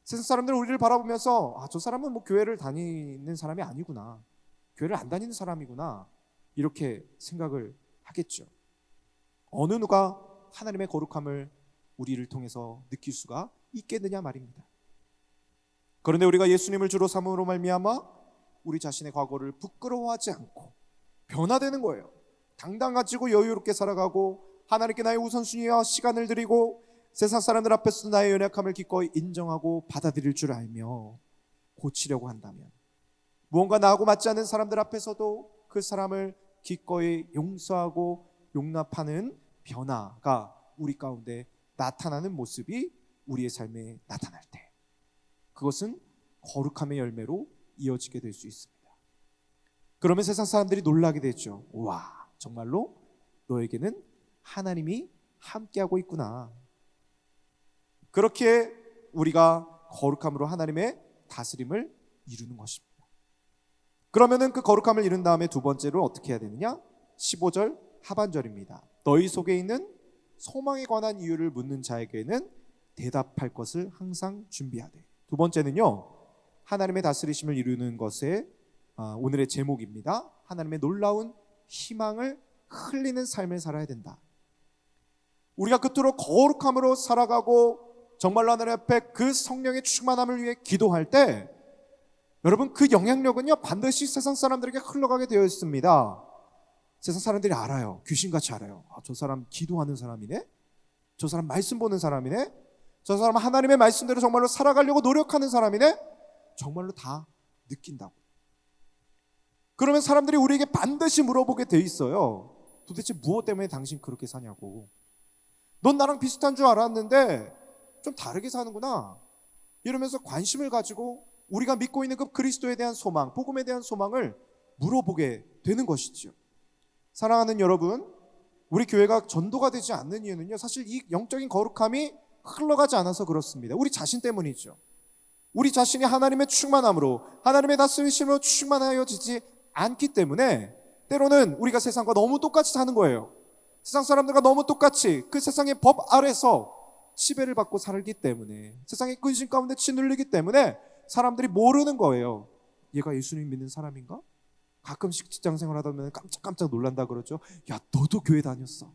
세상 사람들은 우리를 바라보면서 아, 저 사람은 뭐 교회를 다니는 사람이 아니구나, 교회를 안 다니는 사람이구나, 이렇게 생각을 하겠죠. 어느 누가 하나님의 거룩함을 우리를 통해서 느낄 수가 있겠느냐 말입니다. 그런데 우리가 예수님을 주로 삼음으로 말미암아 우리 자신의 과거를 부끄러워하지 않고 변화되는 거예요. 당당 가지고 여유롭게 살아가고 하나님께 나의 우선순위와 시간을 드리고 세상 사람들 앞에서도 나의 연약함을 기꺼이 인정하고 받아들일 줄 알며 고치려고 한다면, 무언가 나하고 맞지 않는 사람들 앞에서도 그 사람을 기꺼이 용서하고 용납하는 변화가 우리 가운데 나타나는 모습이 우리의 삶에 나타날 때, 그것은 거룩함의 열매로 이어지게 될 수 있습니다. 그러면 세상 사람들이 놀라게 되죠. 와, 정말로 너에게는 하나님이 함께하고 있구나. 그렇게 우리가 거룩함으로 하나님의 다스림을 이루는 것입니다. 그러면은 그 거룩함을 이룬 다음에 두 번째로 어떻게 해야 되느냐? 15절 하반절입니다. 너희 속에 있는 소망에 관한 이유를 묻는 자에게는 대답할 것을 항상 준비하되. 두 번째는요, 하나님의 다스리심을 이루는 것에 오늘의 제목입니다. 하나님의 놀라운 희망을 흘리는 삶을 살아야 된다. 우리가 그토록 거룩함으로 살아가고 정말로 하나님 앞에 그 성령의 충만함을 위해 기도할 때, 여러분, 그 영향력은요 반드시 세상 사람들에게 흘러가게 되어 있습니다. 세상 사람들이 알아요. 귀신같이 알아요. 저 사람 기도하는 사람이네, 저 사람 말씀 보는 사람이네, 저 사람 하나님의 말씀대로 정말로 살아가려고 노력하는 사람이네, 정말로 다 느낀다고. 그러면 사람들이 우리에게 반드시 물어보게 돼 있어요. 도대체 무엇 때문에 당신 그렇게 사냐고. 넌 나랑 비슷한 줄 알았는데 좀 다르게 사는구나, 이러면서 관심을 가지고 우리가 믿고 있는 그 그리스도에 대한 소망, 복음에 대한 소망을 물어보게 되는 것이죠. 사랑하는 여러분, 우리 교회가 전도가 되지 않는 이유는요, 사실 이 영적인 거룩함이 흘러가지 않아서 그렇습니다. 우리 자신 때문이죠. 우리 자신이 하나님의 충만함으로, 하나님의 다스리심으로 충만하여지지 않기 때문에 때로는 우리가 세상과 너무 똑같이 사는 거예요. 세상 사람들과 너무 똑같이 그 세상의 법 아래서 지배를 받고 살기 때문에, 세상의 근심 가운데 짓눌리기 때문에 사람들이 모르는 거예요. 얘가 예수님 믿는 사람인가? 가끔씩 직장생활 하다 보면 깜짝깜짝 놀란다 그러죠. 야, 너도 교회 다녔어.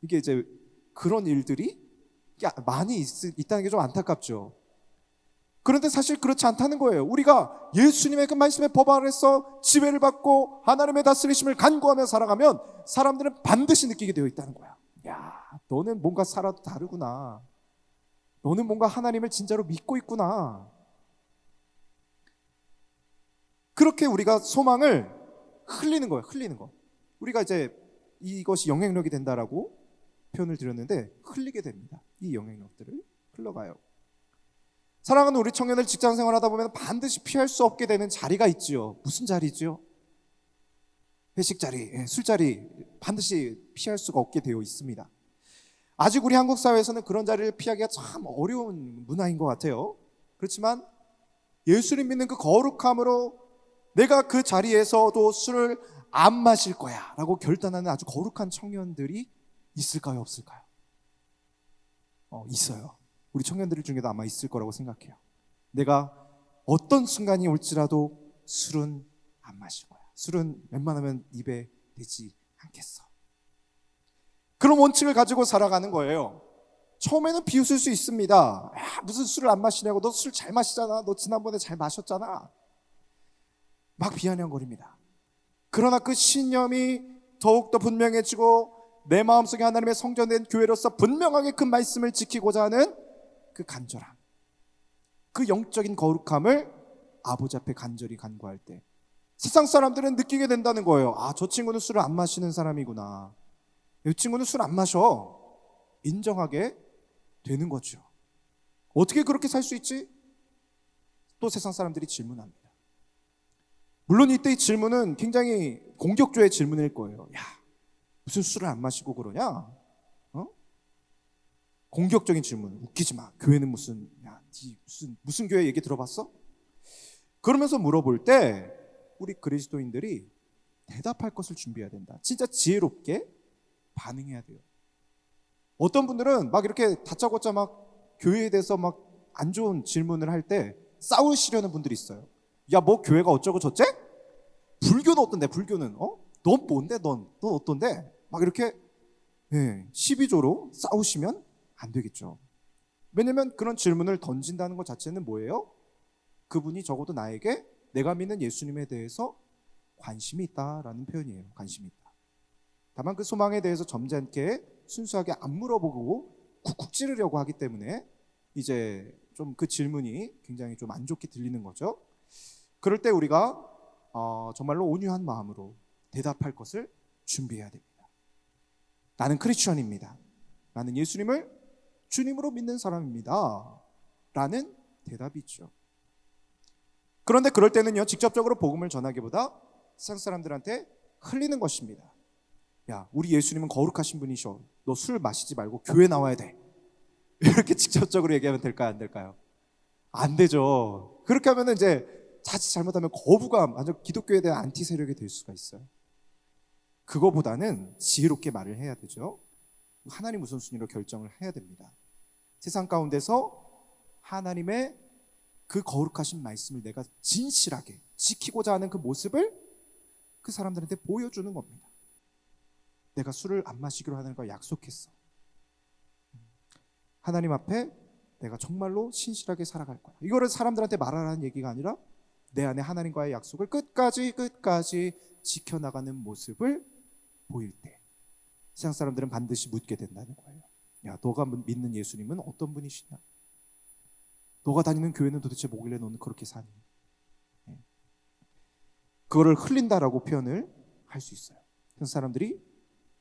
이게 이제 그런 일들이 많이 있다는 게 좀 안타깝죠. 그런데 사실 그렇지 않다는 거예요. 우리가 예수님의 그 말씀의 법 아래서 지배를 받고 하나님의 다스리심을 간구하며 살아가면 사람들은 반드시 느끼게 되어 있다는 거야. 야, 너는 뭔가 살아도 다르구나. 너는 뭔가 하나님을 진짜로 믿고 있구나. 그렇게 우리가 소망을 흘리는 거예요. 흘리는 거. 우리가 이제 이것이 영향력이 된다라고 표현을 드렸는데 흘리게 됩니다. 이 영향력들을 흘러가요. 사랑하는 우리 청년들, 직장 생활하다 보면 반드시 피할 수 없게 되는 자리가 있지요. 무슨 자리지요? 회식 자리, 술자리, 반드시 피할 수가 없게 되어 있습니다. 아직 우리 한국 사회에서는 그런 자리를 피하기가 참 어려운 문화인 것 같아요. 그렇지만 예수님 믿는 그 거룩함으로 내가 그 자리에서도 술을 안 마실 거야 라고 결단하는 아주 거룩한 청년들이 있을까요, 없을까요? 있어요. 우리 청년들 중에도 아마 있을 거라고 생각해요. 내가 어떤 순간이 올지라도 술은 안 마실 거야. 술은 웬만하면 입에 대지 않겠어. 그런 원칙을 가지고 살아가는 거예요. 처음에는 비웃을 수 있습니다. 야, 무슨 술을 안 마시냐고. 너 술 잘 마시잖아. 너 지난번에 잘 마셨잖아. 막 비아냥거립니다. 그러나 그 신념이 더욱더 분명해지고 내 마음속에 하나님의 성전된 교회로서 분명하게 그 말씀을 지키고자 하는 그 간절함, 그 영적인 거룩함을 아버지 앞에 간절히 간구할 때 세상 사람들은 느끼게 된다는 거예요. 아, 저 친구는 술을 안 마시는 사람이구나. 이 친구는 술 안 마셔. 인정하게 되는 거죠. 어떻게 그렇게 살 수 있지? 또 세상 사람들이 질문합니다. 물론 이때 이 질문은 굉장히 공격조의 질문일 거예요. 야, 무슨 술을 안 마시고 그러냐? 공격적인 질문. 웃기지 마. 교회는 무슨, 야, 무슨 교회 얘기 들어봤어? 그러면서 물어볼 때 우리 그리스도인들이 대답할 것을 준비해야 된다. 진짜 지혜롭게 반응해야 돼요. 어떤 분들은 막 이렇게 다짜고짜 막 교회에 대해서 막 안 좋은 질문을 할 때 싸우시려는 분들이 있어요. 야, 뭐 교회가 어쩌고 저째? 불교는 어떤데? 불교는 넌 뭔데? 넌 어떤데? 막 이렇게 시비조로 싸우시면 안 되겠죠. 왜냐면 그런 질문을 던진다는 것 자체는 뭐예요? 그분이 적어도 나에게 내가 믿는 예수님에 대해서 관심이 있다라는 표현이에요. 관심이 있다. 다만 그 소망에 대해서 점잖게 순수하게 안 물어보고 쿡쿡 찌르려고 하기 때문에 이제 좀 그 질문이 굉장히 좀 안 좋게 들리는 거죠. 그럴 때 우리가 정말로 온유한 마음으로 대답할 것을 준비해야 됩니다. 나는 크리스천입니다. 나는 예수님을 주님으로 믿는 사람입니다. 라는 대답이 있죠. 그런데 그럴 때는요, 직접적으로 복음을 전하기보다 세상 사람들한테 흘리는 것입니다. 야, 우리 예수님은 거룩하신 분이셔. 너 술 마시지 말고 교회 나와야 돼. 이렇게 직접적으로 얘기하면 될까요, 안 될까요? 안 되죠. 그렇게 하면 이제 자칫 잘못하면 거부감, 완전 기독교에 대한 안티 세력이 될 수가 있어요. 그거보다는 지혜롭게 말을 해야 되죠. 하나님 우선순위로 결정을 해야 됩니다. 세상 가운데서 하나님의 그 거룩하신 말씀을 내가 진실하게 지키고자 하는 그 모습을 그 사람들한테 보여주는 겁니다. 내가 술을 안 마시기로 하는 걸 약속했어. 하나님 앞에 내가 정말로 신실하게 살아갈 거야. 이거를 사람들한테 말하라는 얘기가 아니라 내 안에 하나님과의 약속을 끝까지 지켜나가는 모습을 보일 때 세상 사람들은 반드시 묻게 된다는 거예요. 야, 너가 믿는 예수님은 어떤 분이시냐? 너가 다니는 교회는 도대체 뭐길래 너는 그렇게 사니? 그거를 흘린다라고 표현을 할 수 있어요. 그래서 사람들이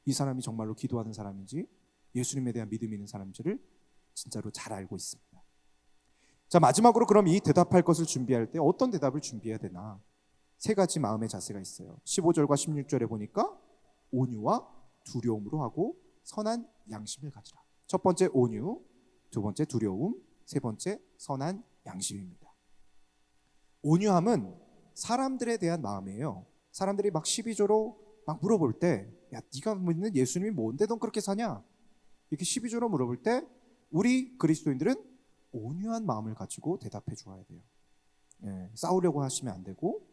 이 사람이 정말로 기도하는 사람인지 예수님에 대한 믿음이 있는 사람인지를 진짜로 잘 알고 있습니다. 자, 마지막으로 그럼 이 대답할 것을 준비할 때 어떤 대답을 준비해야 되나? 세 가지 마음의 자세가 있어요. 15절과 16절에 보니까 온유와 두려움으로 하고 선한 양심을 가지라. 첫 번째 온유, 두 번째 두려움, 세 번째 선한 양심입니다. 온유함은 사람들에 대한 마음이에요. 사람들이 막 시비조로 막 물어볼 때, 야, 네가 믿는 예수님이 뭔데 넌 그렇게 사냐? 이렇게 시비조로 물어볼 때 우리 그리스도인들은 온유한 마음을 가지고 대답해 줘야 돼요. 싸우려고 하시면 안 되고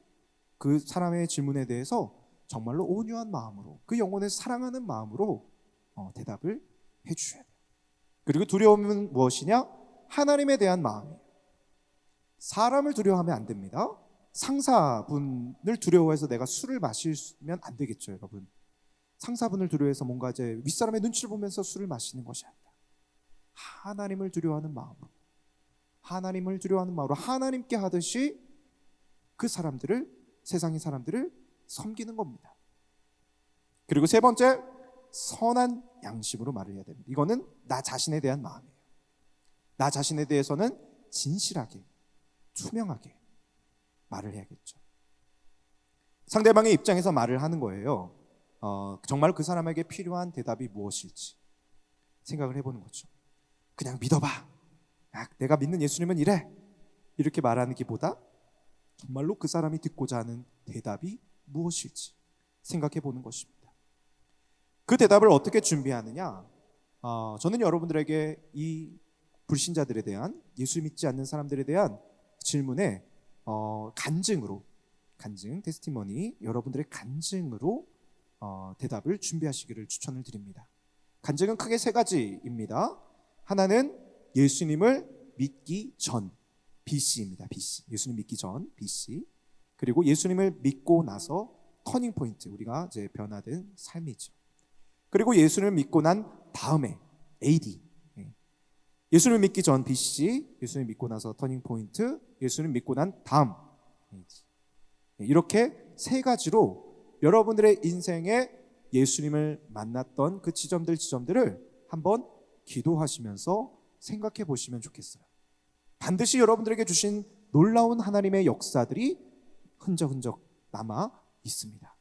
그 사람의 질문에 대해서 정말로 온유한 마음으로, 그 영혼을 사랑하는 마음으로 대답을 해 주셔야 돼요. 그리고 두려움은 무엇이냐? 하나님에 대한 마음이에요. 사람을 두려워하면 안 됩니다. 상사분을 두려워해서 내가 술을 마시면 안 되겠죠, 여러분. 상사분을 두려워해서 뭔가 이제 윗사람의 눈치를 보면서 술을 마시는 것이 아니다. 하나님을 두려워하는 마음으로, 하나님을 두려워하는 마음으로 하나님께 하듯이 그 사람들을, 세상의 사람들을 섬기는 겁니다. 그리고 세 번째, 선한 양심으로 말을 해야 됩니다. 이거는 나 자신에 대한 마음이에요. 나 자신에 대해서는 진실하게, 투명하게 말을 해야겠죠. 상대방의 입장에서 말을 하는 거예요. 정말 그 사람에게 필요한 대답이 무엇일지 생각을 해보는 거죠. 그냥 믿어봐. 야, 내가 믿는 예수님은 이래. 이렇게 말하는 것보다 정말로 그 사람이 듣고자 하는 대답이 무엇일지 생각해 보는 것입니다. 그 대답을 어떻게 준비하느냐? 저는 여러분들에게 이 불신자들에 대한, 예수 믿지 않는 사람들에 대한 질문에 간증, 테스티머니, 여러분들의 간증으로 대답을 준비하시기를 추천을 드립니다. 간증은 크게 세 가지입니다. 하나는 예수님을 믿기 전, BC입니다. BC. 예수님 믿기 전, BC. 그리고 예수님을 믿고 나서 터닝 포인트, 우리가 이제 변화된 삶이죠. 그리고 예수님을 믿고 난 다음에 AD. 예수님을 믿기 전 BC, 예수님 믿고 나서 터닝 포인트, 예수님 믿고 난 다음 AD. 이렇게 세 가지로 여러분들의 인생에 예수님을 만났던 그 지점들을 한번 기도하시면서 생각해 보시면 좋겠어요. 반드시 여러분들에게 주신 놀라운 하나님의 역사들이 흔적흔적 남아 있습니다.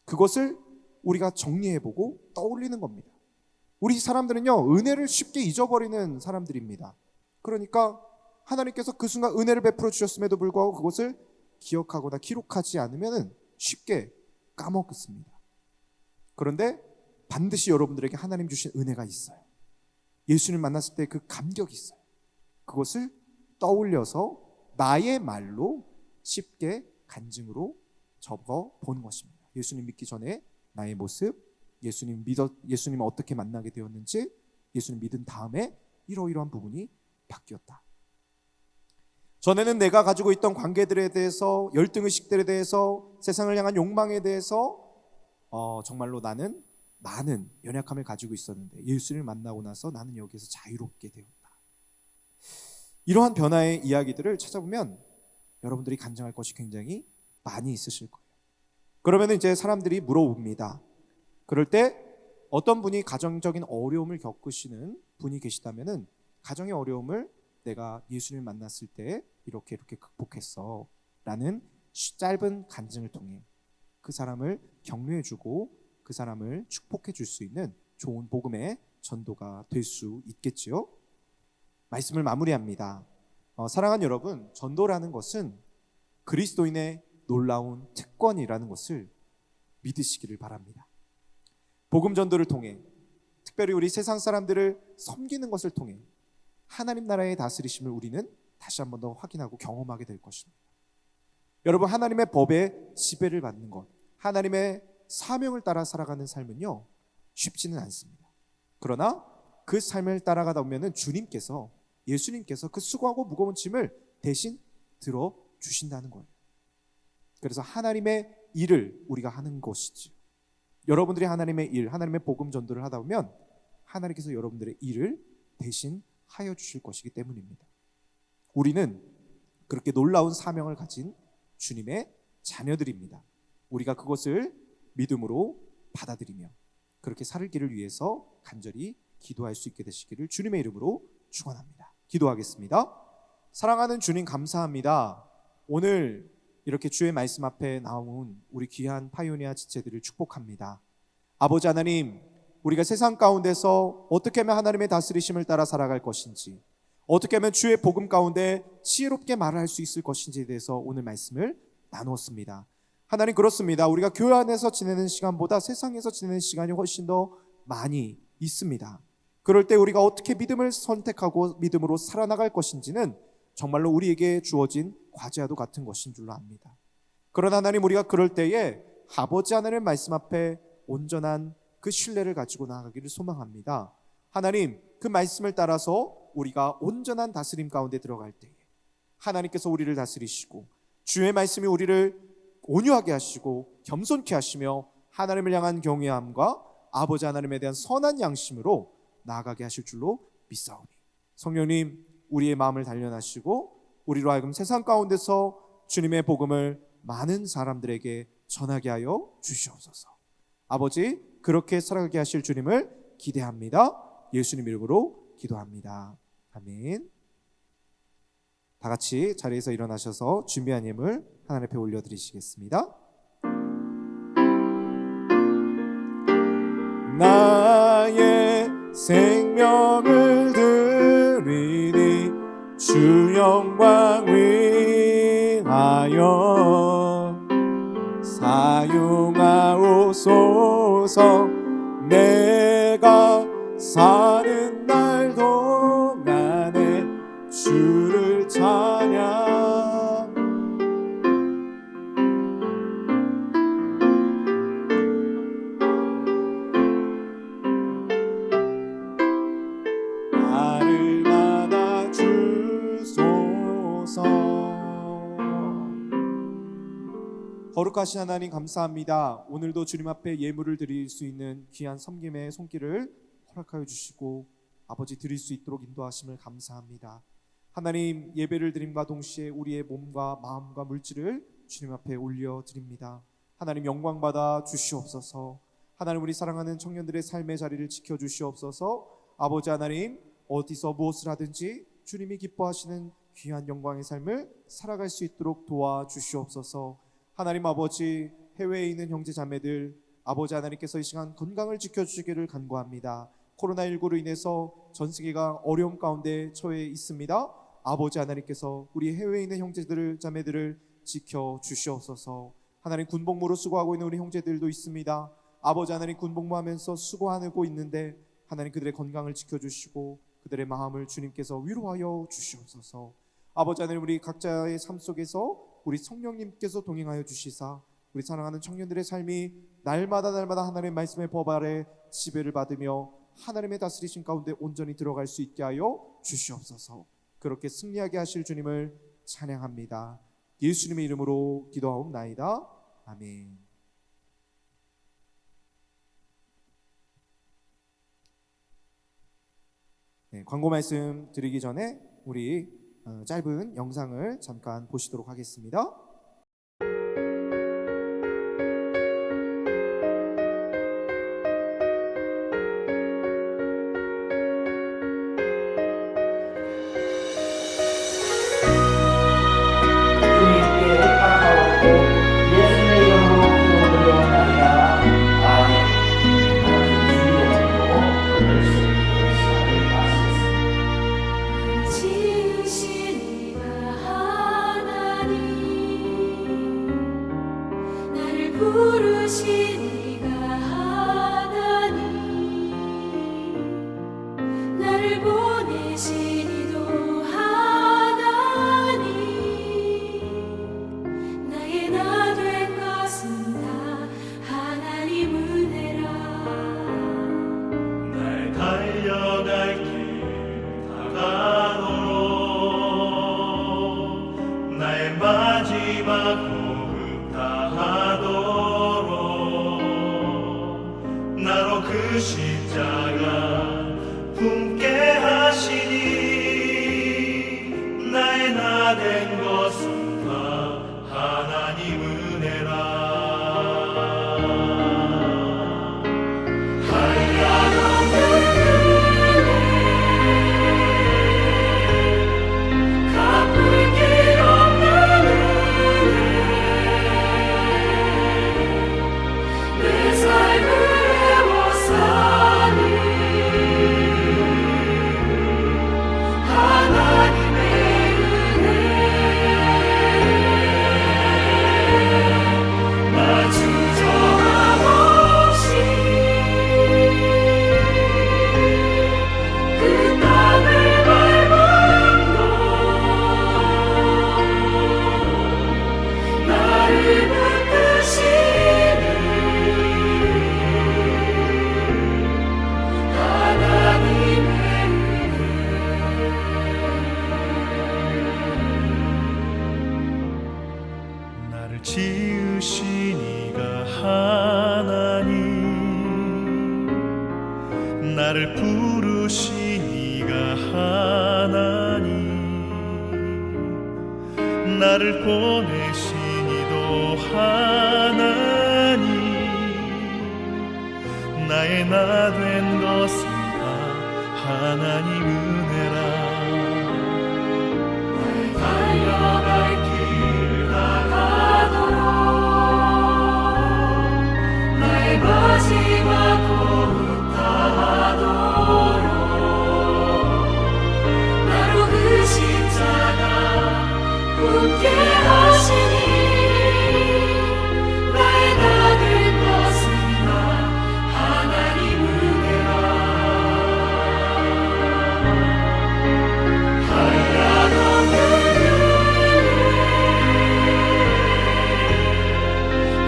그것을 우리가 정리해보고 떠올리는 겁니다. 우리 사람들은요, 은혜를 쉽게 잊어버리는 사람들입니다. 그러니까 하나님께서 그 순간 은혜를 베풀어 주셨음에도 불구하고 그것을 기억하거나 기록하지 않으면 쉽게 까먹습니다. 그런데 반드시 여러분들에게 하나님 주신 은혜가 있어요. 예수님 만났을 때 그 감격이 있어요. 그것을 떠올려서 나의 말로 쉽게 간증으로 적어 보는 것입니다. 예수님 믿기 전에 나의 모습, 예수님을 어떻게 만나게 되었는지, 예수님 믿은 다음에 이러이러한 부분이 바뀌었다. 전에는 내가 가지고 있던 관계들에 대해서, 열등의식들에 대해서, 세상을 향한 욕망에 대해서 정말로 나는 많은 연약함을 가지고 있었는데 예수님을 만나고 나서 나는 여기에서 자유롭게 되었다. 이러한 변화의 이야기들을 찾아보면 여러분들이 간증할 것이 굉장히 많이 있으실 거예요. 그러면 이제 사람들이 물어봅니다. 그럴 때 어떤 분이 가정적인 어려움을 겪으시는 분이 계시다면은, 가정의 어려움을 내가 예수님을 만났을 때 이렇게 극복했어 라는 짧은 간증을 통해 그 사람을 격려해주고 그 사람을 축복해 줄 수 있는 좋은 복음의 전도가 될 수 있겠지요. 말씀을 마무리합니다. 사랑하는 여러분, 전도라는 것은 그리스도인의 놀라운 특권이라는 것을 믿으시기를 바랍니다. 복음 전도를 통해, 특별히 우리 세상 사람들을 섬기는 것을 통해 하나님 나라의 다스리심을 우리는 다시 한 번 더 확인하고 경험하게 될 것입니다. 여러분, 하나님의 법에 지배를 받는 것, 하나님의 사명을 따라 살아가는 삶은요, 쉽지는 않습니다. 그러나 그 삶을 따라가다 보면은 예수님께서 그 수고하고 무거운 짐을 대신 들어주신다는 거예요. 그래서 하나님의 일을 우리가 하는 것이지. 여러분들이 하나님의 일, 하나님의 복음 전도를 하다 보면 하나님께서 여러분들의 일을 대신 하여 주실 것이기 때문입니다. 우리는 그렇게 놀라운 사명을 가진 주님의 자녀들입니다. 우리가 그것을 믿음으로 받아들이며 그렇게 살기를 위해서 간절히 기도할 수 있게 되시기를 주님의 이름으로 축원합니다. 기도하겠습니다. 사랑하는 주님, 감사합니다. 오늘 이렇게 주의 말씀 앞에 나온 우리 귀한 파이오니아 지체들을 축복합니다. 아버지 하나님, 우리가 세상 가운데서 어떻게 하면 하나님의 다스리심을 따라 살아갈 것인지, 어떻게 하면 주의 복음 가운데 지혜롭게 말을 할 수 있을 것인지에 대해서 오늘 말씀을 나누었습니다. 하나님, 그렇습니다. 우리가 교회 안에서 지내는 시간보다 세상에서 지내는 시간이 훨씬 더 많이 있습니다. 그럴 때 우리가 어떻게 믿음을 선택하고 믿음으로 살아나갈 것인지는 정말로 우리에게 주어진 과제와도 같은 것인 줄로 압니다. 그러나 하나님, 우리가 그럴 때에 아버지 하나님의 말씀 앞에 온전한 그 신뢰를 가지고 나아가기를 소망합니다. 하나님, 그 말씀을 따라서 우리가 온전한 다스림 가운데 들어갈 때에 하나님께서 우리를 다스리시고 주의 말씀이 우리를 온유하게 하시고 겸손케 하시며 하나님을 향한 경외함과 아버지 하나님에 대한 선한 양심으로 나아가게 하실 줄로 믿사오니, 성령님, 우리의 마음을 단련하시고 우리로 하여금 세상 가운데서 주님의 복음을 많은 사람들에게 전하게 하여 주시옵소서. 아버지, 그렇게 살아가게 하실 주님을 기대합니다. 예수님 이름으로 기도합니다. 아멘. 다 같이 자리에서 일어나셔서 준비한 예물 하나님 앞에 올려드리시겠습니다. 나의 생명을 드리니 주 영광 위하여 사용하옵소서. 내가 사는 날 동안에 주를 찬양. 나를 받아 주소서. 거룩하신 하나님, 감사합니다. 오늘도 주님 앞에 예물을 드릴 수 있는 귀한 섬김의 손길을 허락하여 주시고 아버지 드릴 수 있도록 인도하심을 감사합니다. 하나님, 예배를 드림과 동시에 우리의 몸과 마음과 물질을 주님 앞에 올려드립니다. 하나님, 영광받아 주시옵소서. 하나님, 우리 사랑하는 청년들의 삶의 자리를 지켜주시옵소서. 아버지 하나님, 어디서 무엇을 하든지 주님이 기뻐하시는 귀한 영광의 삶을 살아갈 수 있도록 도와주시옵소서. 하나님 아버지, 해외에 있는 형제 자매들, 아버지 하나님께서 이 시간 건강을 지켜주시기를 간구합니다. 코로나19로 인해서 전 세계가 어려움 가운데 처해 있습니다. 아버지 하나님께서 우리 해외에 있는 형제들 자매들을 지켜주시옵소서. 하나님, 군복무로 수고하고 있는 우리 형제들도 있습니다. 아버지 하나님, 군복무하면서 수고하고 있는데 하나님, 그들의 건강을 지켜주시고 그들의 마음을 주님께서 위로하여 주시옵소서. 아버지 하나님, 우리 각자의 삶 속에서 우리 성령님께서 동행하여 주시사 우리 사랑하는 청년들의 삶이 날마다 하나님의 말씀의 법 아래 지배를 받으며 하나님의 다스리심 가운데 온전히 들어갈 수 있게 하여 주시옵소서. 그렇게 승리하게 하실 주님을 찬양합니다. 예수님의 이름으로 기도하옵나이다. 아멘. 네, 광고 말씀 드리기 전에 우리 짧은 영상을 잠깐 보시도록 하겠습니다. 지으시니가 하나님 부르시니가 하나님, 나를 보내시니도 하나님, 나의 나 된 것은 다 하나님 은혜라. 날 달려갈 길 다가도록, 나의 마지막 호흡 다하도록, 나로 그 십자가 품게 하시니, 나의 나 된 것은 다 하나님 은혜라. 갚을 길 없는 은혜, 내 삶을 애워싸니 하나님의 은혜, 나 주저함 없이 그 땅을 밟아도 나를 붙드시는 하나님의 나를 지으시니가 하나님, 나를 부르시니가 하나님, 나를 보내시니도 하나님, 나의 나 된 것은 다 하나님 은혜라. 달려갈 길 다가도록, 나의 마지막 호흡 다하도록, 나로 그 십자가 품게 하시니, 나의 나 된 것은 다 하나님 은혜라. 한량없는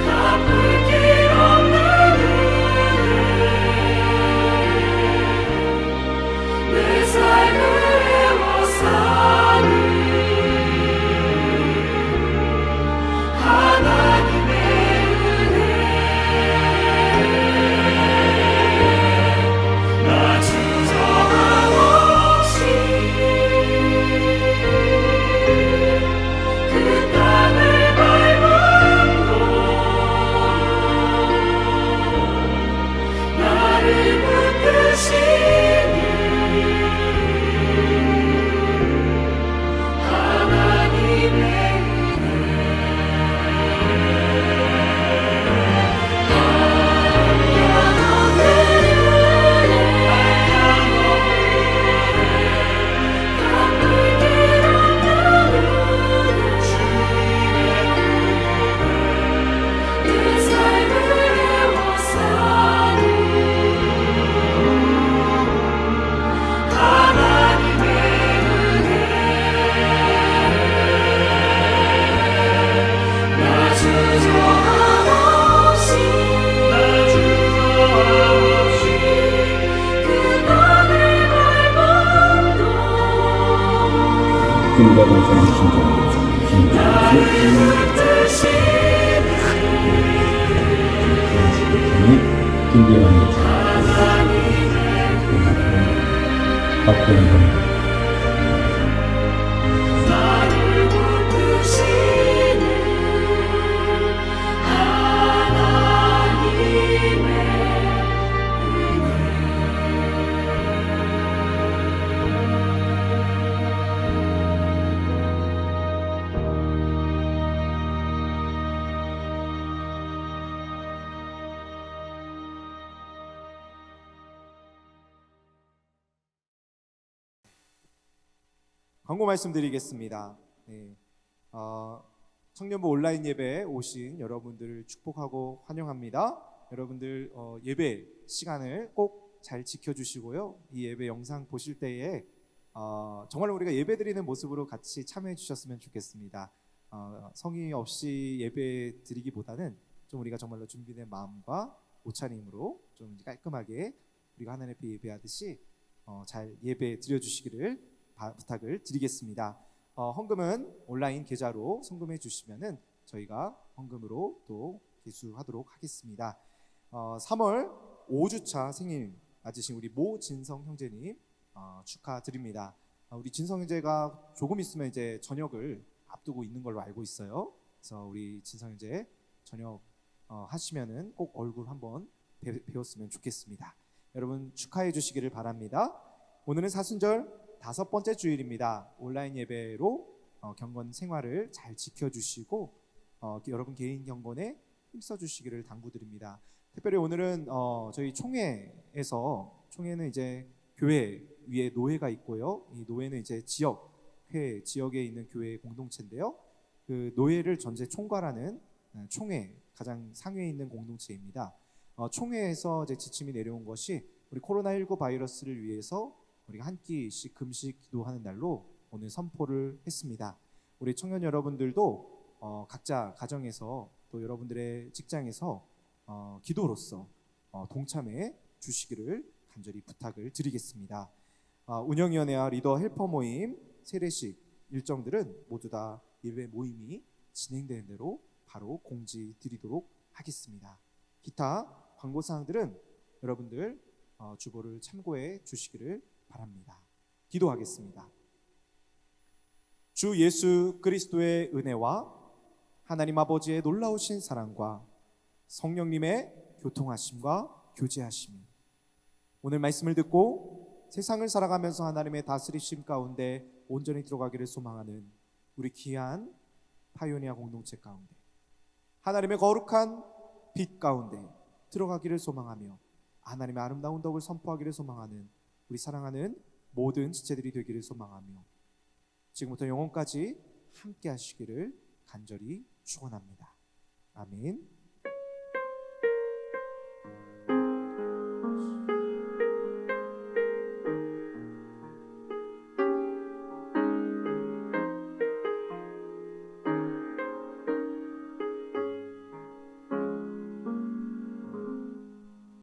갚을 길 없는 은혜, 내 삶을 애워싸니 하나님의 은혜, 나 주저함 없이 그 땅을 밟아도 나를 붙드시는 하나님의 은혜, 한량없는 은혜, 갚을 길 없는 은혜, 내 삶을 애워싸니 하나님의 은혜, 나 주저함 없이 그 땅을 밟아도 김과 동생의 심정을 나를 붙드시는 김기환의 하나님의 박보영 나를 붙드시는 하나님의 광고 말씀드리겠습니다. 네. 청년부 온라인 예배에 오신 여러분들을 축복하고 환영합니다. 여러분들 예배 시간을 꼭 잘 지켜주시고요. 이 예배 영상 보실 때에 정말 우리가 예배 드리는 모습으로 같이 참여해 주셨으면 좋겠습니다. 성의 없이 예배 드리기보다는 좀 우리가 정말로 준비된 마음과 옷차림으로 좀 깔끔하게 우리가 하나님 앞에 예배하듯이 잘 예배 드려주시기를 부탁을 드리겠습니다. 헌금은 온라인 계좌로 송금해 주시면은 저희가 헌금으로 또 기수하도록 하겠습니다. 3월 5주차 생일 맞으신 우리 모진성 형제님 축하드립니다. 우리 진성 형제가 조금 있으면 이제 저녁을 앞두고 있는 걸로 알고 있어요. 그래서 우리 진성 형제 저녁 하시면은 꼭 얼굴 한번 배웠으면 좋겠습니다. 여러분 축하해 주시기를 바랍니다. 오늘은 사순절 5번째 주일입니다. 온라인 예배로 경건 생활을 잘 지켜주시고 여러분 개인 경건에 힘써 주시기를 당부드립니다. 특별히 오늘은 저희 총회는 이제 교회 위에 노회가 있고요. 이 노회는 이제 지역에 있는 교회 공동체인데요. 그 노회를 전체 총괄하는 총회 가장 상위에 있는 공동체입니다. 총회에서 이제 지침이 내려온 것이 우리 코로나19 바이러스를 위해서 우리가 한 끼씩 금식 기도하는 날로 오늘 선포를 했습니다. 우리 청년 여러분들도 각자 가정에서 또 여러분들의 직장에서 기도로서 동참해 주시기를 간절히 부탁을 드리겠습니다. 운영위원회와 리더 헬퍼 모임, 세례식 일정들은 모두 다 예배 모임이 진행되는 대로 바로 공지 드리도록 하겠습니다. 기타 광고사항들은 여러분들 주보를 참고해 주시기를 바랍니다. 기도하겠습니다. 주 예수 그리스도의 은혜와 하나님 아버지의 놀라우신 사랑과 성령님의 교통하심과 교제하심이 오늘 말씀을 듣고 세상을 살아가면서 하나님의 다스리심 가운데 온전히 들어가기를 소망하는 우리 귀한 파이오니아 공동체 가운데 하나님의 거룩한 빛 가운데 들어가기를 소망하며 하나님의 아름다운 덕을 선포하기를 소망하는 우리 사랑하는 모든 지체들이 되기를 소망하며 지금부터 영원까지 함께 하시기를 간절히 축원합니다. 아멘.